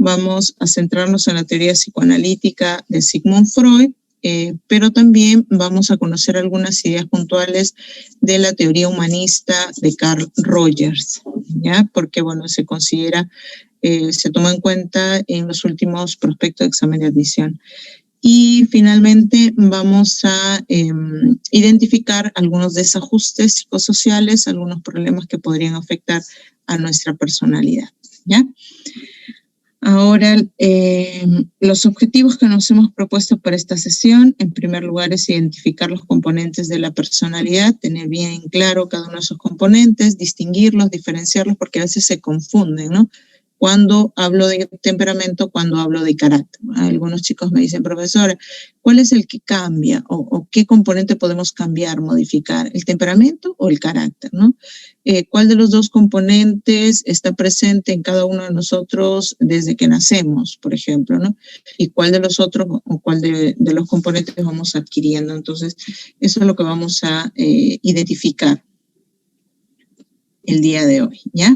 vamos a centrarnos en la teoría psicoanalítica de Sigmund Freud, pero también vamos a conocer algunas ideas puntuales de la teoría humanista de Carl Rogers, ¿ya? Porque, bueno, se considera, se toma en cuenta en los últimos prospectos de examen de admisión. Y finalmente vamos a identificar algunos desajustes psicosociales, algunos problemas que podrían afectar a nuestra personalidad, ¿ya? Ahora, los objetivos que nos hemos propuesto para esta sesión, en primer lugar, es identificar los componentes de la personalidad, tener bien claro cada uno de esos componentes, distinguirlos, diferenciarlos, porque a veces se confunden, ¿no? Cuando hablo de temperamento, cuando hablo de carácter. Algunos chicos me dicen, profesora, ¿cuál es el que cambia? ¿O qué componente podemos cambiar, modificar? ¿El temperamento o el carácter, no? ¿Cuál de los dos componentes está presente en cada uno de nosotros desde que nacemos, por ejemplo, ¿no? ¿Y cuál de los otros o cuál de los componentes vamos adquiriendo? Entonces, eso es lo que vamos a identificar el día de hoy, ¿ya?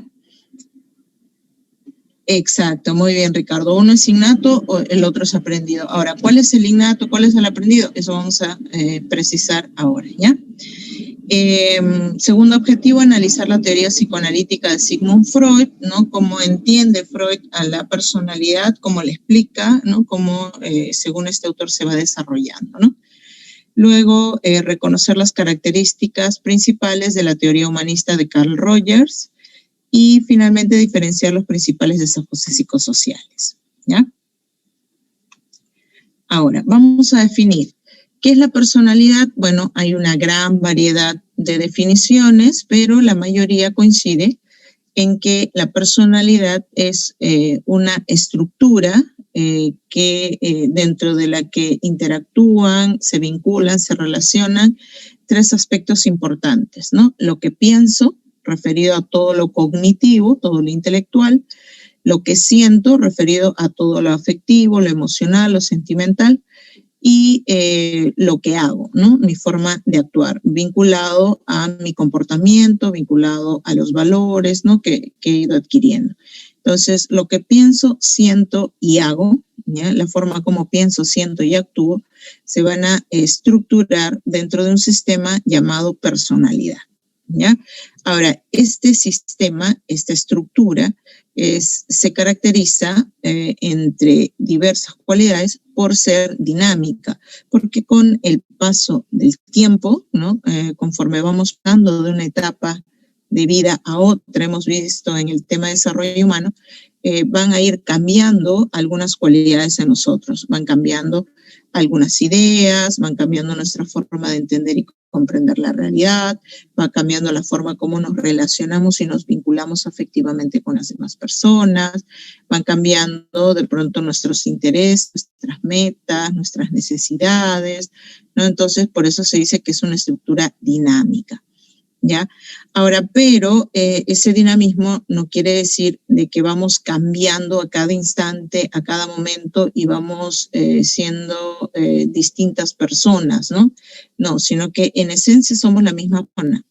Exacto, muy bien, Ricardo. Uno es innato o el otro es aprendido. Ahora, ¿cuál es el innato? ¿Cuál es el aprendido? Eso vamos a precisar ahora, ¿ya? Segundo objetivo, analizar la teoría psicoanalítica de Sigmund Freud, ¿no? Cómo entiende Freud a la personalidad, cómo le explica, ¿no? Cómo, según este autor, se va desarrollando, ¿no? Luego, reconocer las características principales de la teoría humanista de Carl Rogers. Y finalmente diferenciar los principales desajustes psicosociales, ¿ya? Ahora, vamos a definir qué es la personalidad. Bueno, hay una gran variedad de definiciones, pero la mayoría coincide en que la personalidad es una estructura dentro de la que interactúan, se vinculan, se relacionan tres aspectos importantes, ¿no? Lo que pienso, referido a todo lo cognitivo, todo lo intelectual, lo que siento, referido a todo lo afectivo, lo emocional, lo sentimental, y lo que hago, ¿no? Mi forma de actuar, vinculado a mi comportamiento, vinculado a los valores, ¿no? que he ido adquiriendo. Entonces, lo que pienso, siento y hago, ¿ya? La forma como pienso, siento y actúo, se van a estructurar dentro de un sistema llamado personalidad, ¿ya? Ahora, este sistema, esta estructura, se caracteriza entre diversas cualidades por ser dinámica, porque con el paso del tiempo, ¿no? Conforme vamos pasando de una etapa de vida a otra, hemos visto en el tema de desarrollo humano, van a ir cambiando algunas cualidades en nosotros, van cambiando algunas ideas, van cambiando nuestra forma de entender y comprender la realidad, va cambiando la forma como nos relacionamos y nos vinculamos afectivamente con las demás personas, van cambiando de pronto nuestros intereses, nuestras metas, nuestras necesidades, ¿no? Entonces, por eso se dice que es una estructura dinámica, ¿ya? Ahora, pero ese dinamismo no quiere decir de que vamos cambiando a cada instante, a cada momento y vamos siendo distintas personas, ¿no? No, sino que en esencia somos la misma persona.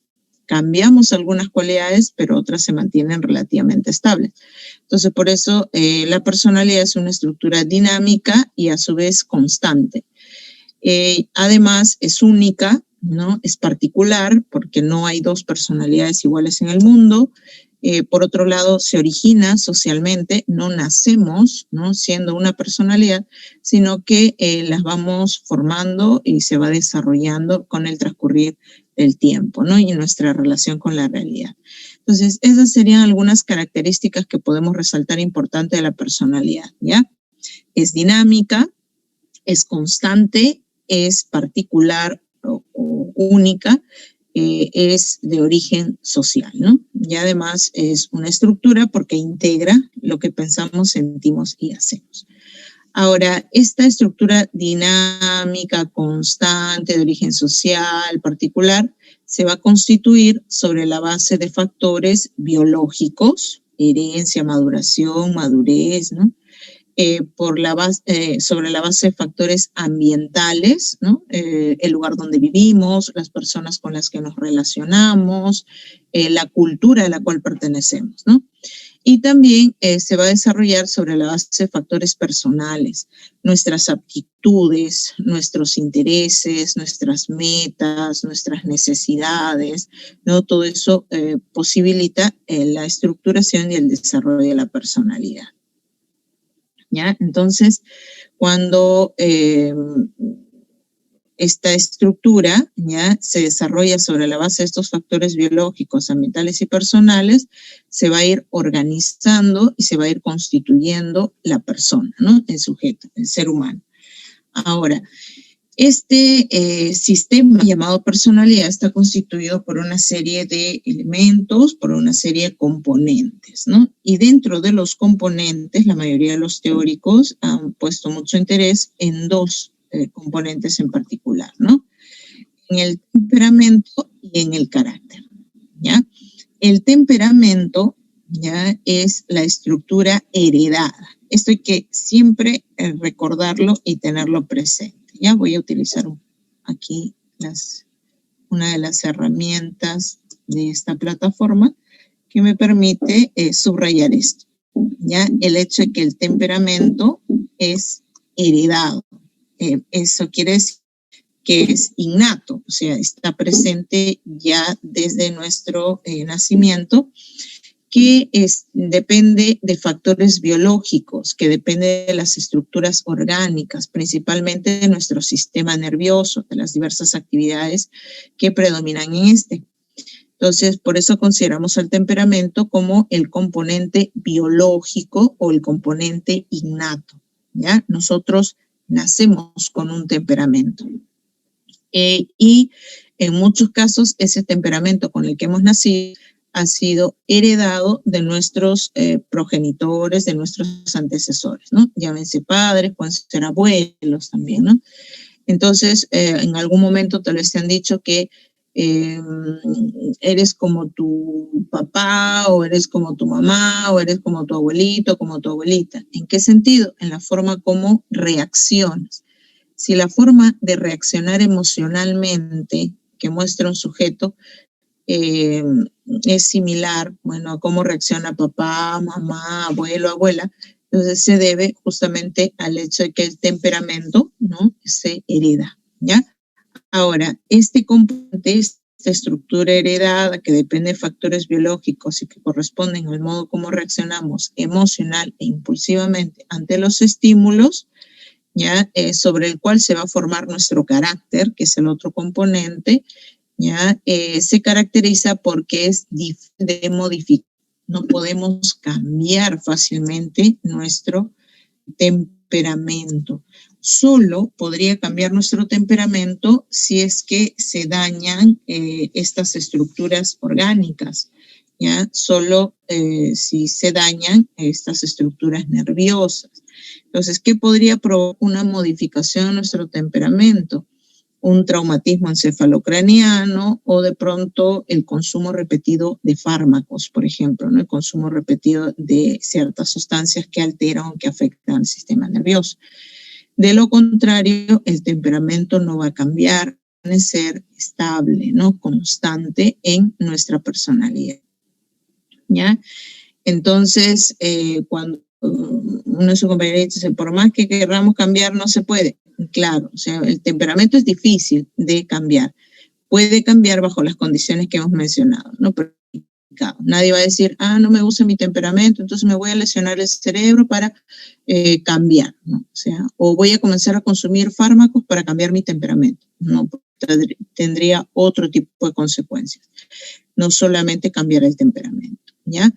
Cambiamos algunas cualidades, pero otras se mantienen relativamente estables. Entonces, por eso la personalidad es una estructura dinámica y a su vez constante. Además, es única, ¿no? Es particular porque no hay dos personalidades iguales en el mundo. Por otro lado, se origina socialmente, no nacemos, ¿no? Siendo una personalidad, sino que las vamos formando y se va desarrollando con el transcurrir del tiempo, ¿no? Y nuestra relación con la realidad. Entonces, esas serían algunas características que podemos resaltar importantes de la personalidad, ¿ya? Es dinámica, es constante, es particular o única, es de origen social, ¿no? Y además es una estructura porque integra lo que pensamos, sentimos y hacemos. Ahora, esta estructura dinámica, constante, de origen social, particular, se va a constituir sobre la base de factores biológicos, herencia, maduración, madurez, ¿no? Sobre la base de factores ambientales, ¿no? El lugar donde vivimos, las personas con las que nos relacionamos, la cultura a la cual pertenecemos, ¿no? Y también se va a desarrollar sobre la base de factores personales, nuestras aptitudes, nuestros intereses, nuestras metas, nuestras necesidades, ¿no? Todo eso posibilita la estructuración y el desarrollo de la personalidad, ¿ya? Entonces, cuando esta estructura ya se desarrolla sobre la base de estos factores biológicos, ambientales y personales, se va a ir organizando y se va a ir constituyendo la persona, ¿no? El sujeto, el ser humano. Ahora, este sistema llamado personalidad está constituido por una serie de elementos, por una serie de componentes, ¿no? Y dentro de los componentes, la mayoría de los teóricos han puesto mucho interés en dos componentes en particular, ¿no? En el temperamento y en el carácter, ¿ya? El temperamento, ¿ya? Es la estructura heredada. Esto hay que siempre recordarlo y tenerlo presente, ¿ya? Voy a utilizar aquí una de las herramientas de esta plataforma que me permite subrayar esto, ¿ya? El hecho de que el temperamento es heredado. Eso quiere decir que es innato, o sea, está presente ya desde nuestro nacimiento, que depende de factores biológicos, que depende de las estructuras orgánicas, principalmente de nuestro sistema nervioso, de las diversas actividades que predominan en este. Entonces, por eso consideramos al temperamento como el componente biológico o el componente innato, ¿ya? Nosotros nacemos con un temperamento. Y en muchos casos ese temperamento con el que hemos nacido ha sido heredado de nuestros progenitores, de nuestros antecesores, ¿no? Llámense padres, pueden ser abuelos también, ¿no? Entonces, en algún momento tal vez te han dicho que eres como tu papá, o eres como tu mamá, o eres como tu abuelito, como tu abuelita. ¿En qué sentido? En la forma como reaccionas. Si la forma de reaccionar emocionalmente que muestra un sujeto es similar, bueno, a cómo reacciona papá, mamá, abuelo, abuela, entonces se debe justamente al hecho de que el temperamento, ¿no?, se hereda, ¿ya? Ahora, este componente, esta estructura heredada que depende de factores biológicos y que corresponden al modo como reaccionamos emocional e impulsivamente ante los estímulos, ¿ya? Sobre el cual se va a formar nuestro carácter, que es el otro componente, ¿ya? Se caracteriza porque es difícil de modificar. No podemos cambiar fácilmente nuestro temperamento. Solo podría cambiar nuestro temperamento si es que se dañan estas estructuras orgánicas, ¿ya? Solo si se dañan estas estructuras nerviosas. Entonces, ¿qué podría provocar una modificación en nuestro temperamento? Un traumatismo encefalocraniano o de pronto el consumo repetido de fármacos, por ejemplo, ¿no? El consumo repetido de ciertas sustancias que alteran o que afectan al sistema nervioso. De lo contrario, el temperamento no va a cambiar, va a ser estable, ¿no?, constante en nuestra personalidad, ¿ya? Entonces, cuando uno de sus compañeros dice, por más que queramos cambiar, no se puede. Claro, o sea, el temperamento es difícil de cambiar. Puede cambiar bajo las condiciones que hemos mencionado, ¿no? Pero nadie va a decir, no me gusta mi temperamento, entonces me voy a lesionar el cerebro para cambiar, ¿no? O sea, o voy a comenzar a consumir fármacos para cambiar mi temperamento. No, tendría otro tipo de consecuencias. No solamente cambiar el temperamento, ¿ya?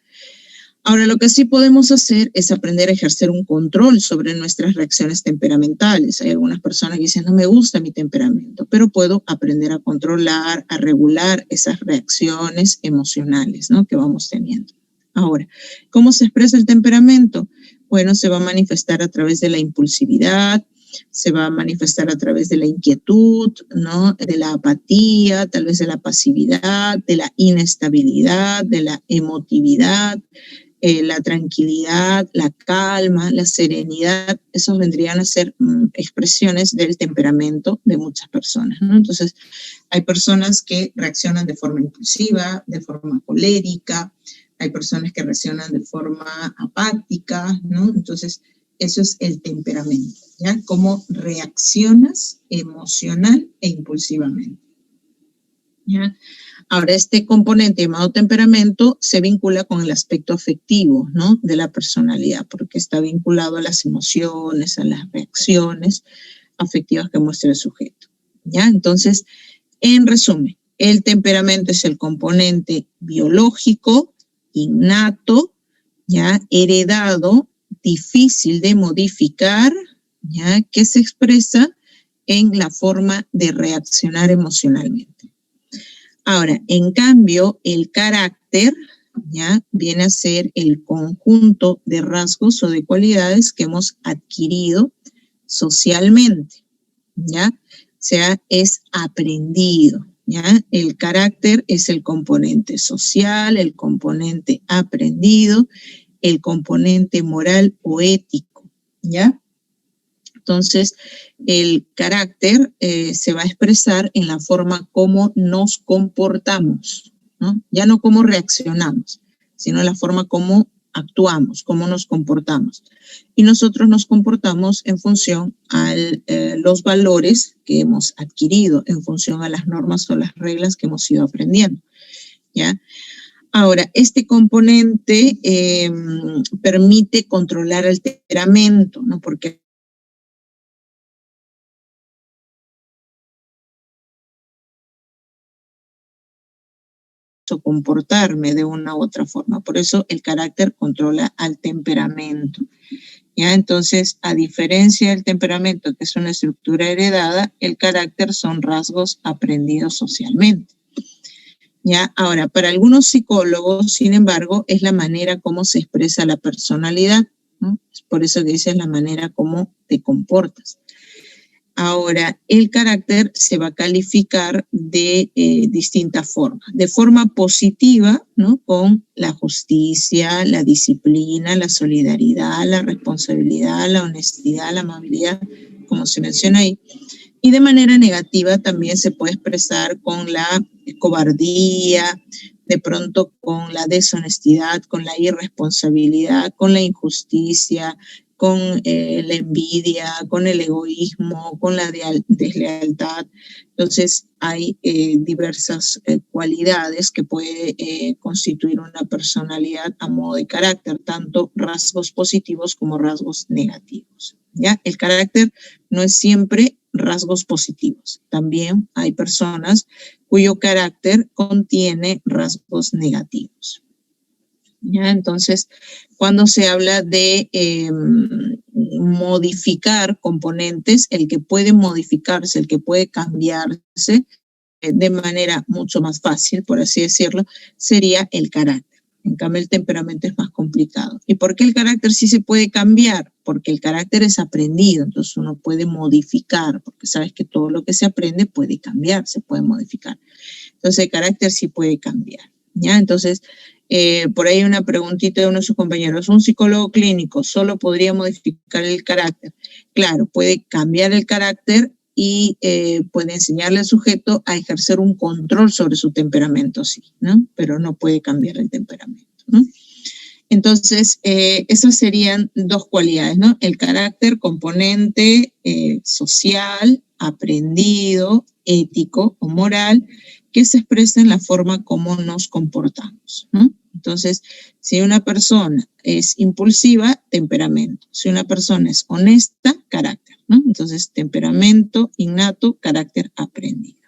Ahora, lo que sí podemos hacer es aprender a ejercer un control sobre nuestras reacciones temperamentales. Hay algunas personas que dicen, no me gusta mi temperamento, pero puedo aprender a controlar, a regular esas reacciones emocionales, ¿no?, que vamos teniendo. Ahora, ¿cómo se expresa el temperamento? Bueno, se va a manifestar a través de la impulsividad, se va a manifestar a través de la inquietud, ¿no?, de la apatía, tal vez de la pasividad, de la inestabilidad, de la emotividad, la tranquilidad, la calma, la serenidad. Esos vendrían a ser expresiones del temperamento de muchas personas, ¿no? Entonces, hay personas que reaccionan de forma impulsiva, de forma colérica, hay personas que reaccionan de forma apática, ¿no? Entonces, eso es el temperamento, ¿ya? Cómo reaccionas emocional e impulsivamente, ¿ya? Ahora, este componente llamado temperamento se vincula con el aspecto afectivo, ¿no? De la personalidad, porque está vinculado a las emociones, a las reacciones afectivas que muestra el sujeto, ¿ya? Entonces, en resumen, el temperamento es el componente biológico, innato, ¿ya? Heredado, difícil de modificar, ¿ya? Que se expresa en la forma de reaccionar emocionalmente. Ahora, en cambio, el carácter, ¿ya? Viene a ser el conjunto de rasgos o de cualidades que hemos adquirido socialmente, ¿ya? O sea, es aprendido, ¿ya? El carácter es el componente social, el componente aprendido, el componente moral o ético, ¿ya? Entonces, el carácter se va a expresar en la forma como nos comportamos, ¿no? Ya no cómo reaccionamos, sino la forma como actuamos, cómo nos comportamos. Y nosotros nos comportamos en función a los valores que hemos adquirido, en función a las normas o las reglas que hemos ido aprendiendo, ¿ya? Ahora, este componente permite controlar el temperamento, ¿no? Porque o comportarme de una u otra forma. Por eso el carácter controla al temperamento, ¿ya? Entonces, a diferencia del temperamento, que es una estructura heredada, el carácter son rasgos aprendidos socialmente, ¿ya? Ahora, para algunos psicólogos, sin embargo, es la manera como se expresa la personalidad, ¿no? Es por eso que dices la manera como te comportas. Ahora, el carácter se va a calificar de distintas formas. De forma positiva, ¿no? Con la justicia, la disciplina, la solidaridad, la responsabilidad, la honestidad, la amabilidad, como se menciona ahí. Y de manera negativa también se puede expresar con la cobardía, de pronto con la deshonestidad, con la irresponsabilidad, con la injusticia, con la envidia, con el egoísmo, con la deslealtad. Entonces hay diversas cualidades que puede constituir una personalidad a modo de carácter, tanto rasgos positivos como rasgos negativos, ¿ya? El carácter no es siempre rasgos positivos. También hay personas cuyo carácter contiene rasgos negativos, ¿ya? Entonces, cuando se habla de modificar componentes, el que puede modificarse, el que puede cambiarse de manera mucho más fácil, por así decirlo, sería el carácter. En cambio, el temperamento es más complicado. ¿Y por qué el carácter sí se puede cambiar? Porque el carácter es aprendido, entonces uno puede modificar, porque sabes que todo lo que se aprende puede cambiar, se puede modificar. Entonces, el carácter sí puede cambiar, ¿ya? Entonces, por ahí una preguntita de uno de sus compañeros, ¿un psicólogo clínico solo podría modificar el carácter? Claro, puede cambiar el carácter y puede enseñarle al sujeto a ejercer un control sobre su temperamento, sí, ¿no? Pero no puede cambiar el temperamento, ¿no? Entonces, esas serían dos cualidades, ¿no? El carácter, componente social, aprendido, ético o moral, que se expresa en la forma como nos comportamos, ¿no? Entonces, si una persona es impulsiva, temperamento. Si una persona es honesta, carácter, ¿no? Entonces, temperamento innato, carácter aprendido.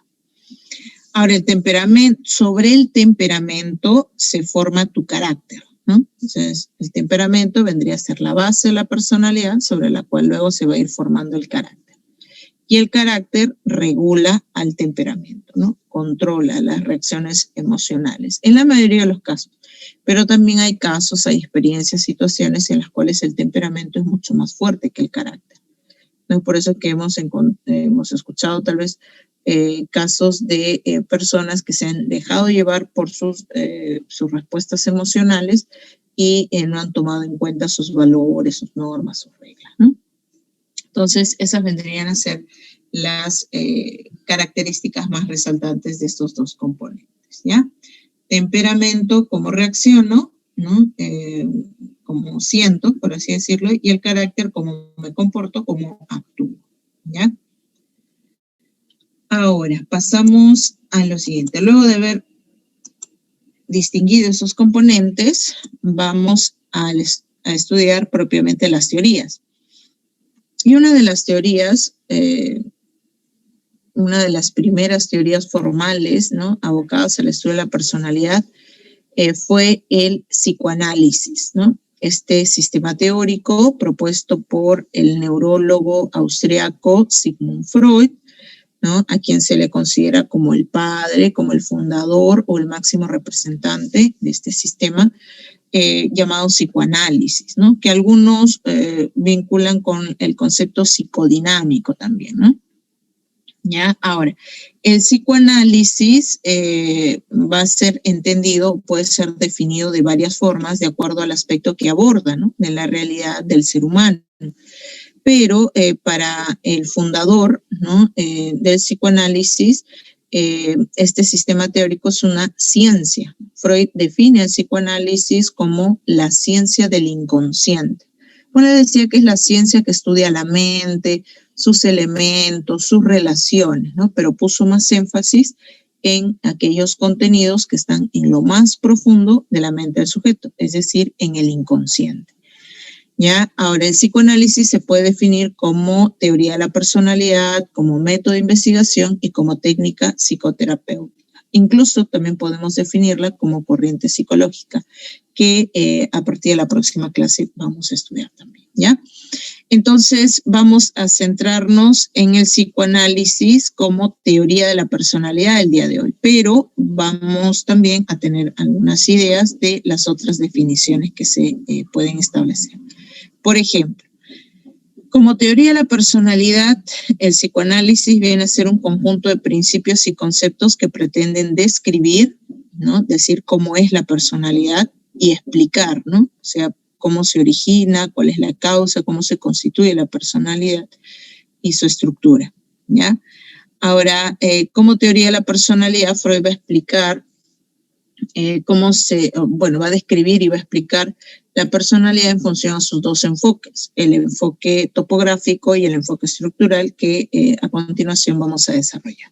Ahora, el temperamento, sobre el temperamento se forma tu carácter, ¿no? Entonces, el temperamento vendría a ser la base de la personalidad sobre la cual luego se va a ir formando el carácter. Y el carácter regula al temperamento, ¿no? Controla las reacciones emocionales, en la mayoría de los casos. Pero también hay casos, hay experiencias, situaciones en las cuales el temperamento es mucho más fuerte que el carácter. ¿No? Por eso que hemos escuchado tal vez casos de personas que se han dejado llevar por sus respuestas emocionales y no han tomado en cuenta sus valores, sus normas, sus reglas, ¿no? Entonces, esas vendrían a ser las características más resaltantes de estos dos componentes, ¿ya? Temperamento, cómo reacciono, ¿no? Como siento, por así decirlo, y el carácter, como me comporto, como actúo, ¿ya? Ahora, pasamos a lo siguiente. Luego de haber distinguido esos componentes, vamos a estudiar propiamente las teorías. Y una de las teorías, una de las primeras teorías formales, ¿no?, abocadas al estudio de la personalidad, fue el psicoanálisis, ¿no? Este sistema teórico propuesto por el neurólogo austriaco Sigmund Freud, ¿no?, a quien se le considera como el padre, como el fundador o el máximo representante de este sistema, llamado psicoanálisis, ¿no?, que algunos vinculan con el concepto psicodinámico también, ¿no? ¿Ya? Ahora, el psicoanálisis va a ser entendido, puede ser definido de varias formas de acuerdo al aspecto que aborda, ¿no?, de la realidad del ser humano. Pero para el fundador, ¿no?, del psicoanálisis, este sistema teórico es una ciencia. Freud define el psicoanálisis como la ciencia del inconsciente. Bueno, decía que es la ciencia que estudia la mente, sus elementos, sus relaciones, ¿no? Pero puso más énfasis en aquellos contenidos que están en lo más profundo de la mente del sujeto, es decir, en el inconsciente. ¿Ya? Ahora, el psicoanálisis se puede definir como teoría de la personalidad, como método de investigación y como técnica psicoterapéutica. Incluso también podemos definirla como corriente psicológica, que a partir de la próxima clase vamos a estudiar también, ¿ya? Entonces, vamos a centrarnos en el psicoanálisis como teoría de la personalidad el día de hoy, pero vamos también a tener algunas ideas de las otras definiciones que se pueden establecer. Por ejemplo, como teoría de la personalidad, el psicoanálisis viene a ser un conjunto de principios y conceptos que pretenden describir, ¿no?, decir cómo es la personalidad y explicar, ¿no?, o sea, cómo se origina, cuál es la causa, cómo se constituye la personalidad y su estructura, ¿ya? Ahora, como teoría de la personalidad, Freud va a explicar va a describir y va a explicar la personalidad en función a sus dos enfoques, el enfoque topográfico y el enfoque estructural, que a continuación vamos a desarrollar.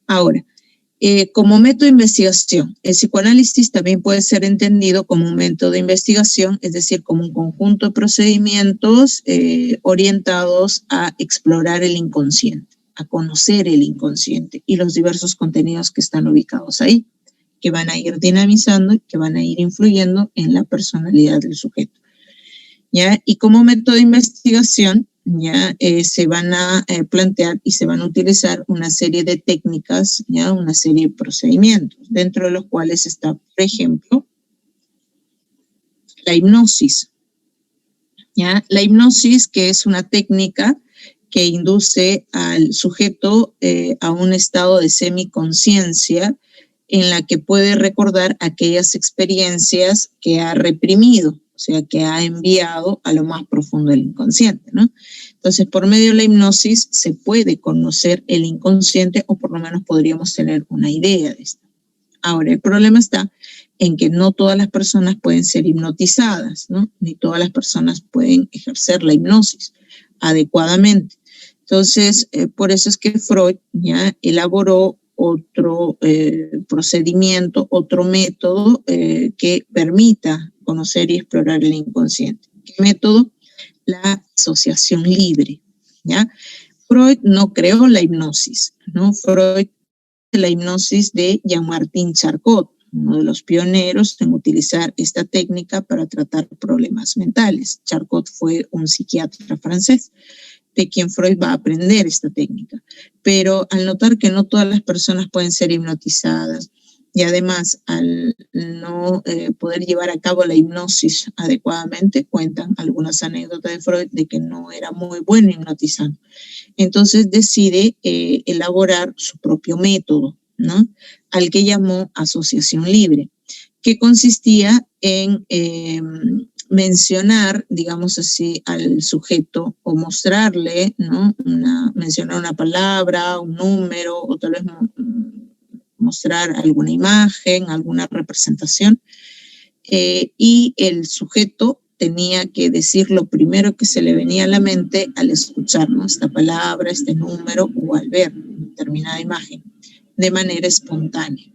Ahora, como método de investigación, el psicoanálisis también puede ser entendido como un método de investigación, es decir, como un conjunto de procedimientos orientados a explorar el inconsciente, a conocer el inconsciente y los diversos contenidos que están ubicados ahí, que van a ir dinamizando y que van a ir influyendo en la personalidad del sujeto, ¿ya? Y como método de investigación, ya se van a plantear y se van a utilizar una serie de técnicas, ya una serie de procedimientos, dentro de los cuales está, por ejemplo, la hipnosis, ya la hipnosis, que es una técnica que induce al sujeto a un estado de semiconsciencia en la que puede recordar aquellas experiencias que ha reprimido, o sea, que ha enviado a lo más profundo del inconsciente, ¿no? Entonces, por medio de la hipnosis se puede conocer el inconsciente, o por lo menos podríamos tener una idea de esto. Ahora, el problema está en que no todas las personas pueden ser hipnotizadas, ¿no? Ni todas las personas pueden ejercer la hipnosis adecuadamente. Entonces, por eso es que Freud ya elaboró otro procedimiento, otro método que permita conocer y explorar el inconsciente. ¿Qué método? La asociación libre, ¿ya? Freud no creó la hipnosis, ¿no? Freud la hipnosis de Jean-Martin Charcot, uno de los pioneros en utilizar esta técnica para tratar problemas mentales. Charcot fue un psiquiatra francés de quien Freud va a aprender esta técnica. Pero al notar que no todas las personas pueden ser hipnotizadas y además al no poder llevar a cabo la hipnosis adecuadamente, cuentan algunas anécdotas de Freud de que no era muy bueno hipnotizando. Entonces decide elaborar su propio método, ¿no?, al que llamó asociación libre, que consistía en mencionar, digamos así, al sujeto o mostrarle, ¿no?, mencionar una palabra, un número, o tal vez mostrar alguna imagen, alguna representación y el sujeto tenía que decir lo primero que se le venía a la mente al escuchar, ¿no?, esta palabra, este número o al ver determinada imagen de manera espontánea.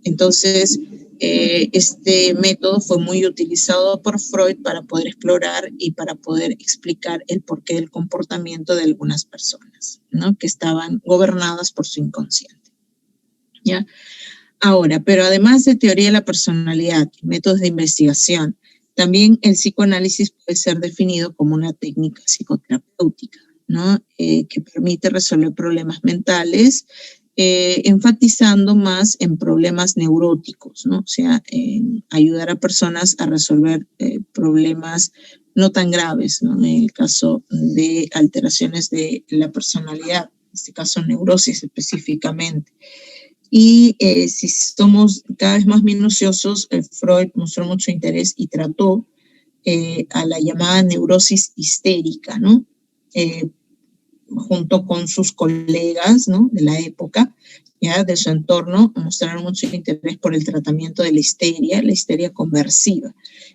Entonces, este método fue muy utilizado por Freud para poder explorar y para poder explicar el porqué del comportamiento de algunas personas, ¿no?, que estaban gobernadas por su inconsciente. ¿Ya? Ahora, pero además de teoría de la personalidad y métodos de investigación, también el psicoanálisis puede ser definido como una técnica psicoterapéutica, ¿no?, que permite resolver problemas mentales, enfatizando más en problemas neuróticos, ¿no? O sea, ayudar a personas a resolver problemas no tan graves, ¿no?, en el caso de alteraciones de la personalidad, en este caso neurosis específicamente. Y si somos cada vez más minuciosos, Freud mostró mucho interés y trató a la llamada neurosis histérica, ¿no? Junto con sus colegas, ¿no?, de la época, ya de su entorno, mostraron mucho interés por el tratamiento de la histeria conversiva,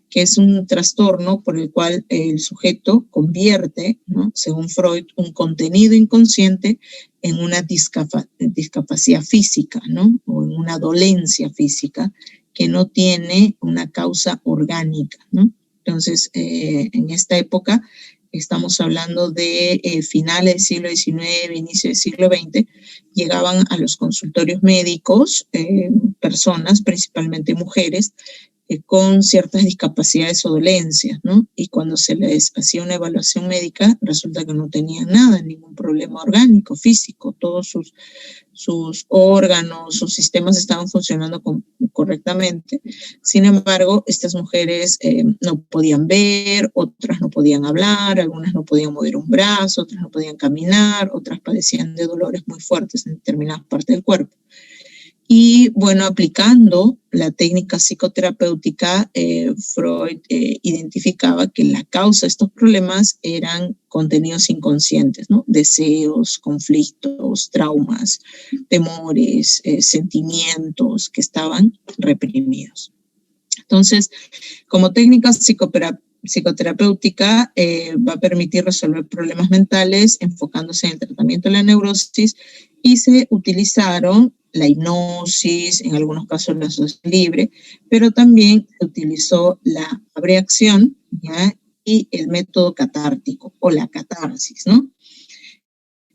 que es un trastorno por el cual el sujeto convierte, ¿no?, según Freud, un contenido inconsciente en una discapacidad física, ¿no?, o en una dolencia física que no tiene una causa orgánica, ¿no? Entonces, en esta época, estamos hablando de finales del siglo XIX, inicio del siglo XX, llegaban a los consultorios médicos personas, principalmente mujeres, con ciertas discapacidades o dolencias, ¿no? Y cuando se les hacía una evaluación médica, resulta que no tenían nada, ningún problema orgánico, físico, todos sus órganos, sus sistemas estaban funcionando correctamente. Sin embargo, estas mujeres no podían ver, otras no podían hablar, algunas no podían mover un brazo, otras no podían caminar, otras padecían de dolores muy fuertes en determinadas partes del cuerpo. Y bueno, aplicando la técnica psicoterapéutica, Freud identificaba que la causa de estos problemas eran contenidos inconscientes, ¿no? Deseos, conflictos, traumas, temores, sentimientos que estaban reprimidos. Entonces, como técnica psicoterapéutica va a permitir resolver problemas mentales enfocándose en el tratamiento de la neurosis, y se utilizaron la hipnosis, en algunos casos la asociación libre, pero también se utilizó la abreacción, ¿ya?, y el método catártico o la catarsis, ¿no?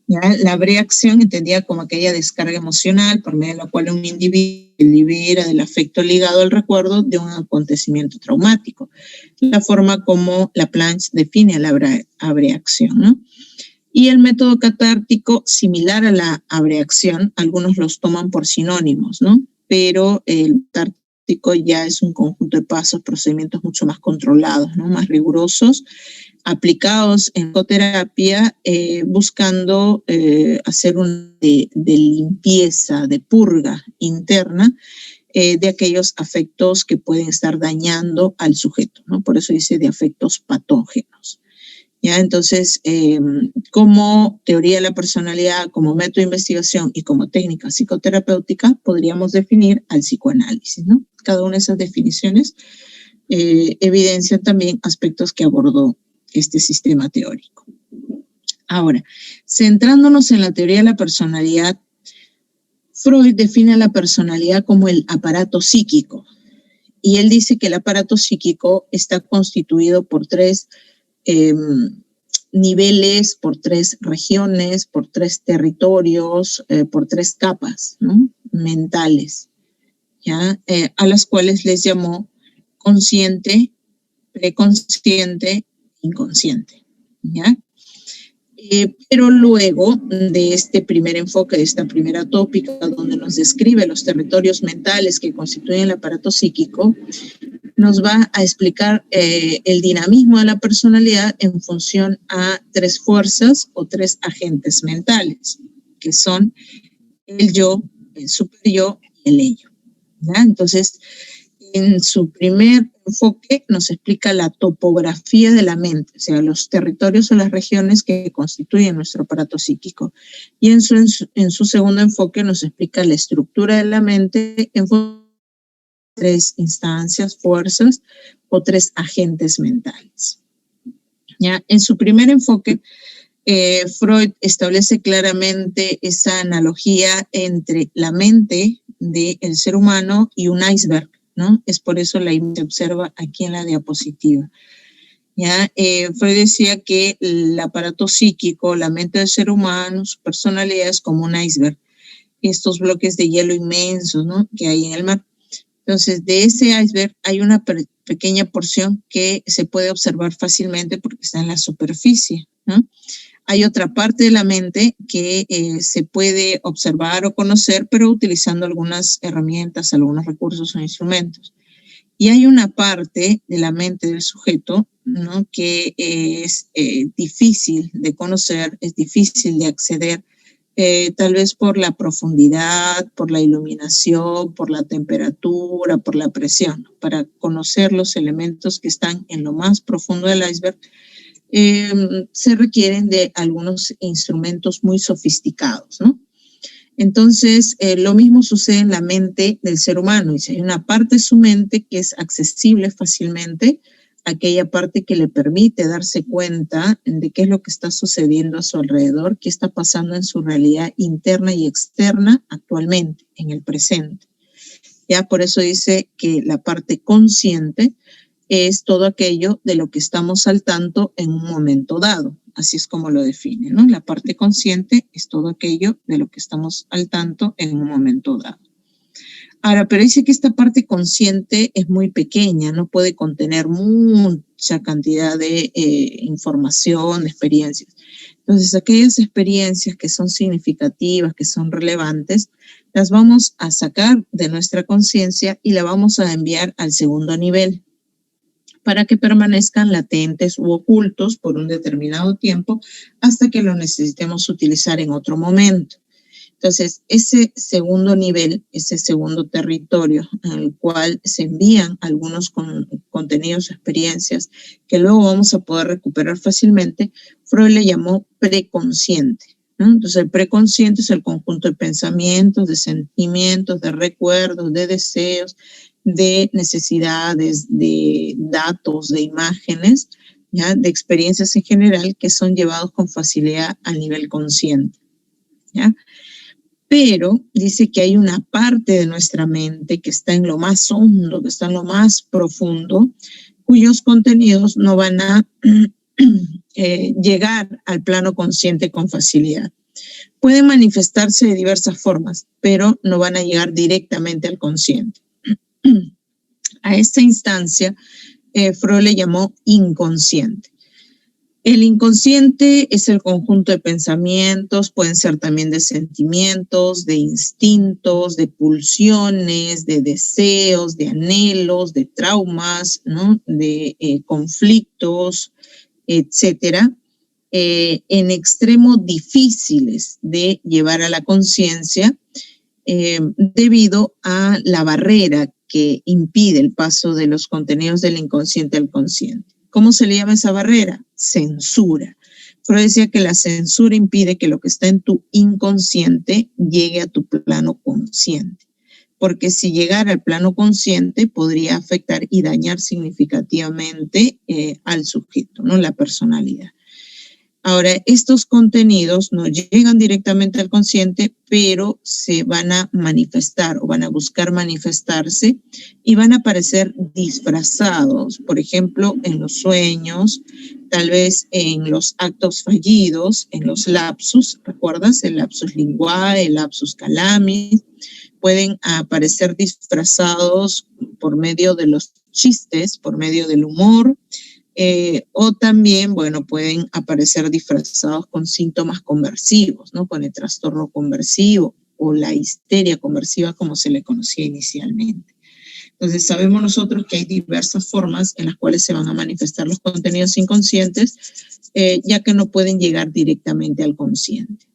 ¿Ya? La abreacción entendida como aquella descarga emocional por medio de la cual un individuo se libera del afecto ligado al recuerdo de un acontecimiento traumático. La forma como Laplanche define la abreacción, ¿no? Y el método catártico, similar a la abreacción, algunos los toman por sinónimos, ¿no? Pero el catártico ya es un conjunto de pasos, procedimientos mucho más controlados, ¿no?, más rigurosos, aplicados en psicoterapia, buscando hacer de limpieza, de purga interna de aquellos afectos que pueden estar dañando al sujeto, ¿no? Por eso dice de afectos patógenos. ¿Ya? Entonces, como teoría de la personalidad, como método de investigación y como técnica psicoterapéutica, podríamos definir al psicoanálisis, ¿no? Cada una de esas definiciones evidencian también aspectos que abordó este sistema teórico. Ahora, centrándonos en la teoría de la personalidad, Freud define a la personalidad como el aparato psíquico, y él dice que el aparato psíquico está constituido por tres niveles, por tres regiones, por tres territorios, por tres capas, ¿no?, mentales, ¿ya? A las cuales les llamó consciente, preconsciente, inconsciente, ¿ya? Pero luego de este primer enfoque, de esta primera tópica, donde nos describe los territorios mentales que constituyen el aparato psíquico, nos va a explicar el dinamismo de la personalidad en función a tres fuerzas o tres agentes mentales, que son el yo, el superyo y el ello, ¿ya? Entonces, en su primer enfoque nos explica la topografía de la mente, o sea, los territorios o las regiones que constituyen nuestro aparato psíquico. Y en su segundo enfoque nos explica la estructura de la mente en función 3 instancias, fuerzas o 3 agentes mentales. ¿Ya? En su primer enfoque, Freud establece claramente esa analogía entre la mente del ser humano y un iceberg, ¿no? Es por eso la se observa aquí en la diapositiva. ¿Ya? Freud decía que el aparato psíquico, la mente del ser humano, su personalidad es como un iceberg, estos bloques de hielo inmensos, ¿no?, que hay en el mar. Entonces, de ese iceberg hay una pequeña porción que se puede observar fácilmente porque está en la superficie, ¿no? Hay otra parte de la mente que se puede observar o conocer, pero utilizando algunas herramientas, algunos recursos o instrumentos. Y hay una parte de la mente del sujeto, ¿no?, que es difícil de conocer, es difícil de acceder, tal vez por la profundidad, por la iluminación, por la temperatura, por la presión. Para conocer los elementos que están en lo más profundo del iceberg, se requieren de algunos instrumentos muy sofisticados, ¿no? Entonces, lo mismo sucede en la mente del ser humano. Y si hay una parte de su mente que es accesible fácilmente, aquella parte que le permite darse cuenta de qué es lo que está sucediendo a su alrededor, qué está pasando en su realidad interna y externa actualmente, en el presente. Ya por eso dice que la parte consciente es todo aquello de lo que estamos al tanto en un momento dado. Así es como lo define, ¿no? La parte consciente es todo aquello de lo que estamos al tanto en un momento dado. Ahora, pero dice que esta parte consciente es muy pequeña, no puede contener mucha cantidad de información, de experiencias. Entonces, aquellas experiencias que son significativas, que son relevantes, las vamos a sacar de nuestra conciencia y la vamos a enviar al segundo nivel, para que permanezcan latentes u ocultos por un determinado tiempo hasta que lo necesitemos utilizar en otro momento. Entonces, ese segundo nivel, ese segundo territorio al cual se envían algunos contenidos, experiencias que luego vamos a poder recuperar fácilmente, Freud le llamó preconsciente, ¿no? Entonces, el preconsciente es el conjunto de pensamientos, de sentimientos, de recuerdos, de deseos, de necesidades, de datos, de imágenes, ¿ya?, de experiencias en general que son llevados con facilidad al nivel consciente, ¿ya? Pero dice que hay una parte de nuestra mente que está en lo más hondo, que está en lo más profundo, cuyos contenidos no van a llegar al plano consciente con facilidad. Pueden manifestarse de diversas formas, pero no van a llegar directamente al consciente. A esta instancia, Freud le llamó inconsciente. El inconsciente es el conjunto de pensamientos, pueden ser también de sentimientos, de instintos, de pulsiones, de deseos, de anhelos, de traumas, ¿no?, de conflictos, etcétera, en extremo difíciles de llevar a la conciencia debido a la barrera que impide el paso de los contenidos del inconsciente al consciente. ¿Cómo se le llama esa barrera? Censura. Freud decía que la censura impide que lo que está en tu inconsciente llegue a tu plano consciente, porque si llegara al plano consciente podría afectar y dañar significativamente al sujeto, ¿no?, la personalidad. Ahora, estos contenidos no llegan directamente al consciente, pero se van a manifestar o van a buscar manifestarse y van a aparecer disfrazados, por ejemplo, en los sueños, tal vez en los actos fallidos, en los lapsus, ¿recuerdas? El lapsus linguae, el lapsus calamis, pueden aparecer disfrazados por medio de los chistes, por medio del humor, o también, bueno, pueden aparecer disfrazados con síntomas conversivos, ¿no?, con el trastorno conversivo o la histeria conversiva como se le conocía inicialmente. Entonces, sabemos nosotros que hay diversas formas en las cuales se van a manifestar los contenidos inconscientes, ya que no pueden llegar directamente al consciente.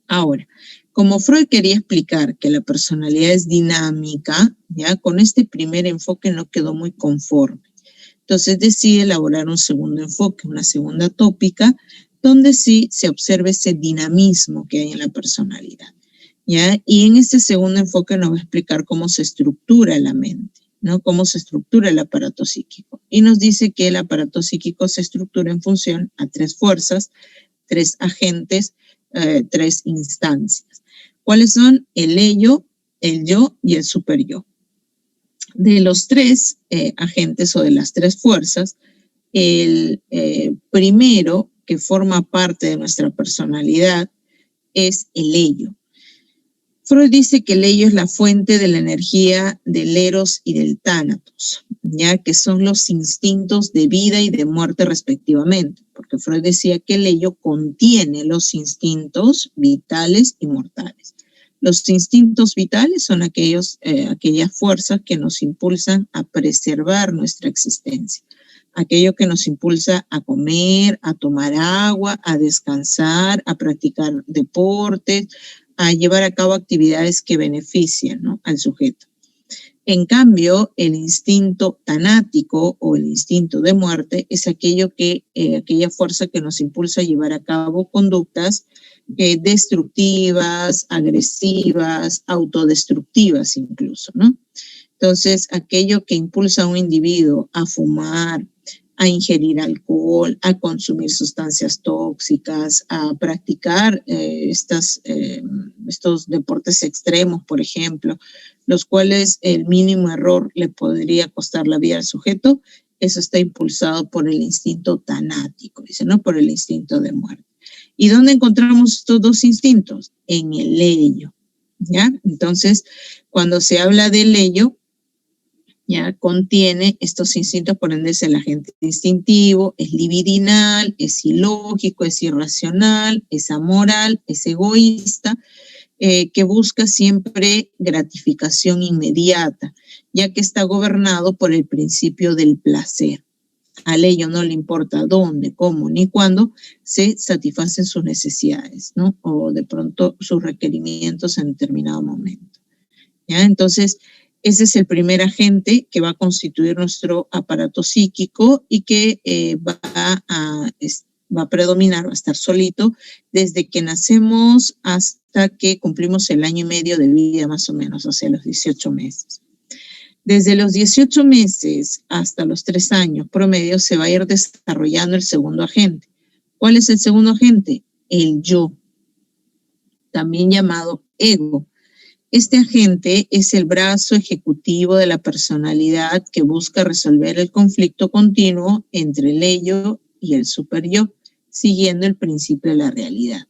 Ahora, como Freud quería explicar que la personalidad es dinámica, ya con este primer enfoque no quedó muy conforme. Entonces decide elaborar un segundo enfoque, una segunda tópica, donde sí se observe ese dinamismo que hay en la personalidad. ¿ya? Y en este segundo enfoque nos va a explicar cómo se estructura la mente, ¿no? Cómo se estructura el aparato psíquico. Y nos dice que el aparato psíquico se estructura en función a 3 fuerzas, 3 agentes, 3 instancias. ¿Cuáles son? El ello, el yo y el superyo. De los 3 agentes o de las 3 fuerzas, el primero que forma parte de nuestra personalidad es el ello. Freud dice que el ello es la fuente de la energía del eros y del tánatos, ya que son los instintos de vida y de muerte respectivamente, porque Freud decía que el ello contiene los instintos vitales y mortales. Los instintos vitales son aquellas fuerzas que nos impulsan a preservar nuestra existencia, aquello que nos impulsa a comer, a tomar agua, a descansar, a practicar deportes, a llevar a cabo actividades que benefician, ¿no?, al sujeto. En cambio, el instinto tanático o el instinto de muerte es aquella fuerza que nos impulsa a llevar a cabo conductas destructivas, agresivas, autodestructivas incluso, ¿no? Entonces, aquello que impulsa a un individuo a fumar, a ingerir alcohol, a consumir sustancias tóxicas, a practicar estos deportes extremos, por ejemplo, los cuales el mínimo error le podría costar la vida al sujeto, eso está impulsado por el instinto tanático, dice, ¿no? Por el instinto de muerte. ¿Y dónde encontramos estos 2 instintos? En el ello, ¿ya? Entonces, cuando se habla del ello, ya contiene estos instintos, por ende es el agente instintivo, es libidinal, es ilógico, es irracional, es amoral, es egoísta, que busca siempre gratificación inmediata, ya que está gobernado por el principio del placer. Al ello no le importa dónde, cómo, ni cuándo se satisfacen sus necesidades, ¿no? O de pronto sus requerimientos en determinado momento, ¿ya? Entonces, ese es el primer agente que va a constituir nuestro aparato psíquico y que va a predominar, va a estar solito desde que nacemos hasta que cumplimos el año y medio de vida más o menos, o sea, los 18 meses. Desde los 18 meses hasta los 3 años promedio se va a ir desarrollando el segundo agente. ¿Cuál es el segundo agente? El yo, también llamado ego. Este agente es el brazo ejecutivo de la personalidad que busca resolver el conflicto continuo entre el ello y el superyo, siguiendo el principio de la realidad.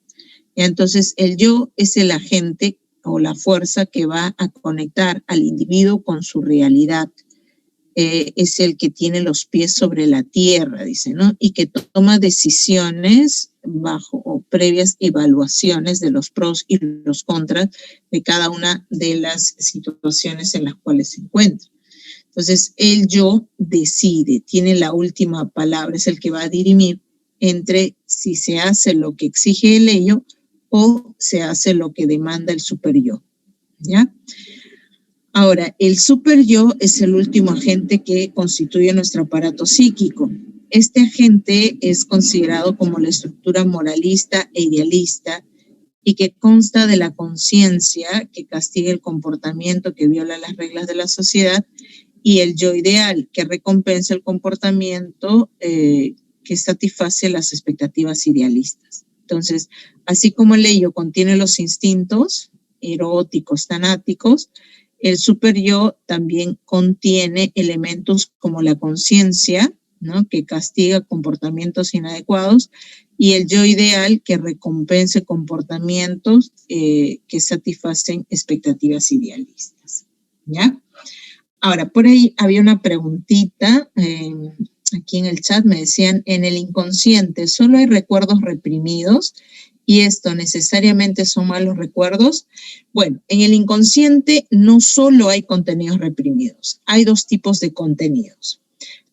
Entonces, el yo es el agente o la fuerza que va a conectar al individuo con su realidad. Es el que tiene los pies sobre la tierra, dice, ¿no? Y que toma decisiones bajo o previas evaluaciones de los pros y los contras de cada una de las situaciones en las cuales se encuentra. Entonces, el yo decide, tiene la última palabra, es el que va a dirimir entre si se hace lo que exige el ello o se hace lo que demanda el superyo, ¿ya? Ahora, el superyo es el último agente que constituye nuestro aparato psíquico. Este agente es considerado como la estructura moralista e idealista y que consta de la conciencia que castiga el comportamiento que viola las reglas de la sociedad y el yo ideal que recompensa el comportamiento que satisface las expectativas idealistas. Entonces, así como el ello contiene los instintos eróticos, tanáticos, el superyo también contiene elementos como la conciencia, ¿no?, que castiga comportamientos inadecuados, y el yo ideal que recompense comportamientos que satisfacen expectativas idealistas, ¿ya? Ahora, por ahí había una preguntita, aquí en el chat me decían, en el inconsciente solo hay recuerdos reprimidos y esto necesariamente son malos recuerdos. Bueno, en el inconsciente no solo hay contenidos reprimidos, hay 2 tipos de contenidos.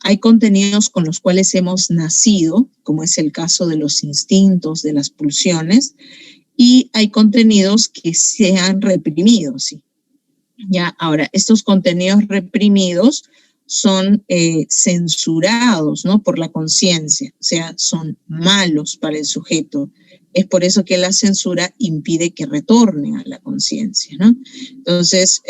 Hay contenidos con los cuales hemos nacido, como es el caso de los instintos, de las pulsiones, y hay contenidos que se han reprimido, ¿sí? Ya, ahora, estos contenidos reprimidos son censurados, ¿no?, por la conciencia, o sea, son malos para el sujeto. Es por eso que la censura impide que retornen a la conciencia, ¿no? Entonces,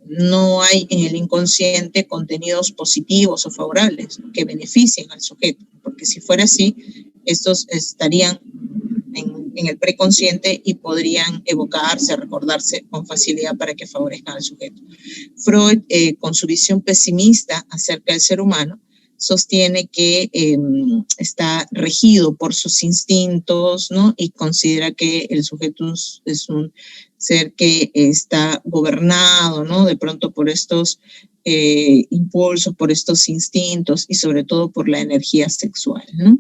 no hay en el inconsciente contenidos positivos o favorables, ¿no?, que beneficien al sujeto, porque si fuera así, estos estarían en el preconsciente y podrían evocarse, recordarse con facilidad para que favorezcan al sujeto. Freud, con su visión pesimista acerca del ser humano, sostiene que está regido por sus instintos, ¿no?, y considera que el sujeto es un ser que está gobernado, ¿no?, de pronto por estos impulsos, por estos instintos y sobre todo por la energía sexual, ¿no?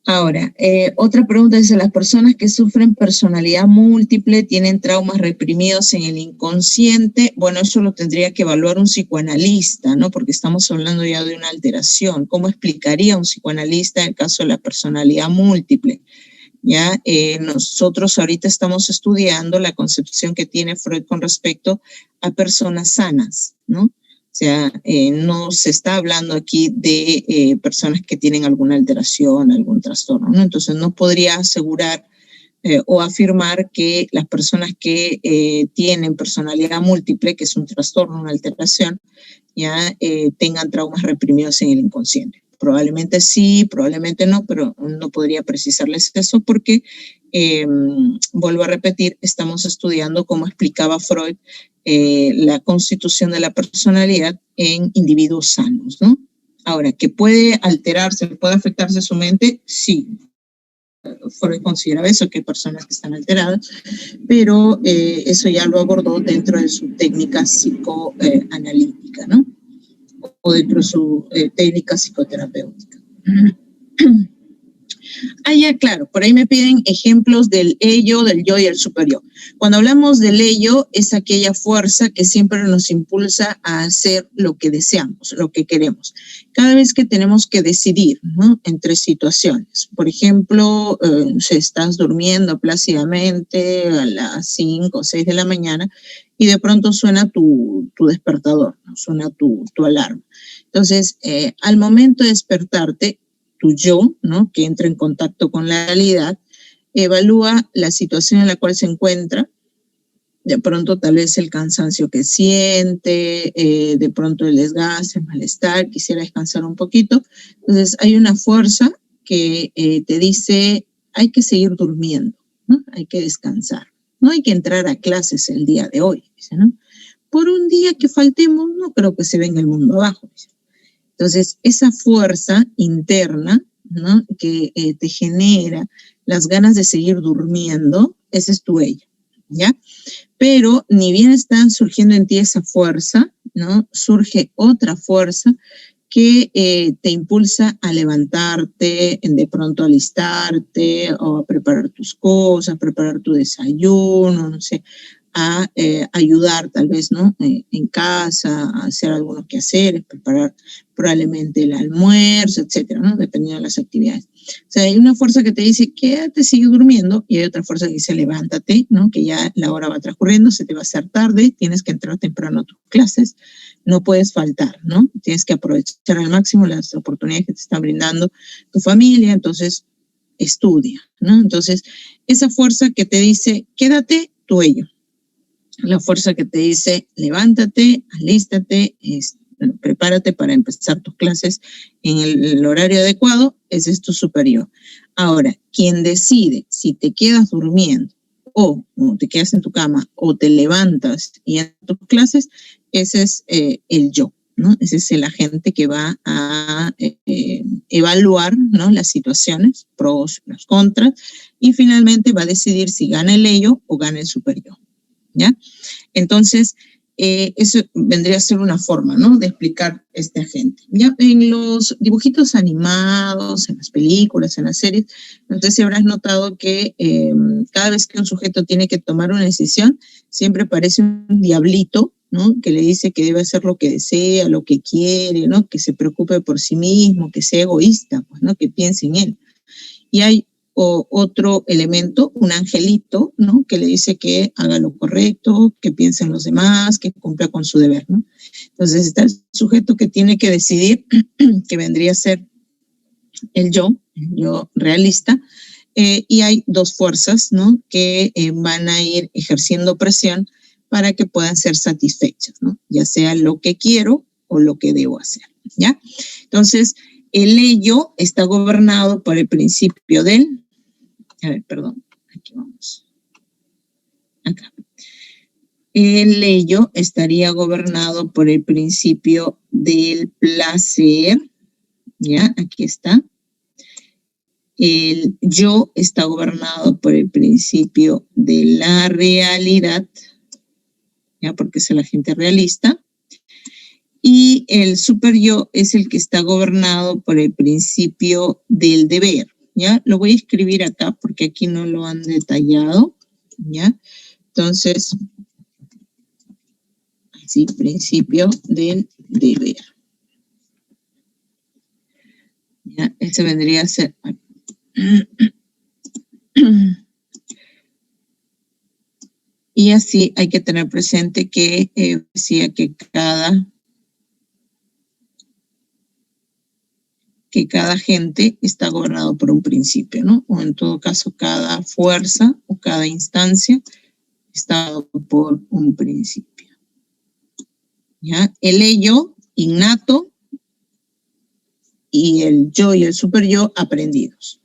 Ahora, otra pregunta dice, ¿las personas que sufren personalidad múltiple tienen traumas reprimidos en el inconsciente? Bueno, eso lo tendría que evaluar un psicoanalista, ¿no? Porque estamos hablando ya de una alteración. ¿Cómo explicaría un psicoanalista el caso de la personalidad múltiple? ¿Ya? Nosotros ahorita estamos estudiando la concepción que tiene Freud con respecto a personas sanas, ¿no? O sea, no se está hablando aquí de personas que tienen alguna alteración, algún trastorno, ¿no? Entonces no podría asegurar o afirmar que las personas que tienen personalidad múltiple, que es un trastorno, una alteración, ya tengan traumas reprimidos en el inconsciente. Probablemente sí, probablemente no, pero no podría precisarles eso porque, vuelvo a repetir, estamos estudiando cómo explicaba Freud la constitución de la personalidad en individuos sanos, ¿no? Ahora, ¿que puede alterarse, puede afectarse su mente? Sí. Freud considera eso, que hay personas que están alteradas, pero eso ya lo abordó dentro de su técnica psicoanalítica, ¿no? O dentro de su técnica psicoterapéutica. Ya, claro, por ahí me piden ejemplos del ello, del yo y el superior. Cuando hablamos del ello, es aquella fuerza que siempre nos impulsa a hacer lo que deseamos, lo que queremos. Cada vez que tenemos que decidir, ¿no?, entre situaciones, por ejemplo, si estás durmiendo plácidamente a las 5 o 6 de la mañana y de pronto suena tu despertador, ¿no?, suena tu alarma. Entonces, al momento de despertarte, tu yo, ¿no?, que entra en contacto con la realidad, evalúa la situación en la cual se encuentra, de pronto tal vez el cansancio que siente, de pronto el desgaste, el malestar, quisiera descansar un poquito. Entonces hay una fuerza que te dice, hay que seguir durmiendo, ¿no?, hay que descansar, no hay que entrar a clases el día de hoy, dice, ¿no? Por un día que faltemos, no creo que se venga el mundo abajo, dice. Entonces, esa fuerza interna, ¿no?, que te genera las ganas de seguir durmiendo, ese es tu ello, ¿ya? Pero ni bien está surgiendo en ti esa fuerza, ¿no?, surge otra fuerza que te impulsa a levantarte, de pronto a alistarte o a preparar tus cosas, preparar tu desayuno, no sé, a ayudar tal vez, ¿no?, en casa, a hacer algunos quehaceres, preparar probablemente el almuerzo, etcétera, ¿no?, dependiendo de las actividades. O sea, hay una fuerza que te dice, quédate, sigue durmiendo, y hay otra fuerza que dice, levántate, ¿no?, que ya la hora va transcurriendo, se te va a hacer tarde, tienes que entrar temprano a tus clases, no puedes faltar, ¿no? Tienes que aprovechar al máximo las oportunidades que te está brindando tu familia, entonces estudia, ¿no? Entonces, esa fuerza que te dice, quédate, tu ello. La fuerza que te dice, levántate, alístate, prepárate para empezar tus clases en el horario adecuado, ese es tu superior. Ahora, quien decide si te quedas durmiendo o te quedas en tu cama o te levantas y a tus clases, ese es el yo, ¿no? Ese es el agente que va a evaluar, ¿no?, las situaciones, pros, los contras, y finalmente va a decidir si gana el ello o gana el superior, ¿ya? Entonces, eso vendría a ser una forma, ¿no?, de explicar este agente. Ya en los dibujitos animados, en las películas, en las series, no sé si habrás notado que cada vez que un sujeto tiene que tomar una decisión, siempre aparece un diablito, ¿no?, que le dice que debe hacer lo que desea, lo que quiere, ¿no?, que se preocupe por sí mismo, que sea egoísta, pues, ¿no?, que piense en él. Y hay o otro elemento, un angelito, ¿no? Que le dice que haga lo correcto, que piense en los demás, que cumpla con su deber, ¿no? Entonces está el sujeto que tiene que decidir, que vendría a ser el yo realista, y hay dos fuerzas, ¿no? Que van a ir ejerciendo presión para que puedan ser satisfechas, ¿no? Ya sea lo que quiero o lo que debo hacer, ¿ya? Entonces, el ello está gobernado por el principio del, aquí vamos, acá. El ello estaría gobernado por el principio del placer, ¿ya? Aquí está. El yo está gobernado por el principio de la realidad, ¿ya? Porque es el agente realista. Y el super yo es el que está gobernado por el principio del deber, ¿ya? Lo voy a escribir acá porque aquí no lo han detallado, ¿ya? Entonces, sí, principio del deber. ¿Ya? Ese vendría a ser... Y así hay que tener presente que decía que cada agente está gobernado por un principio, ¿no? O en todo caso, cada fuerza o cada instancia está por un principio. ¿Ya? El ello innato y el yo y el super yo aprendidos.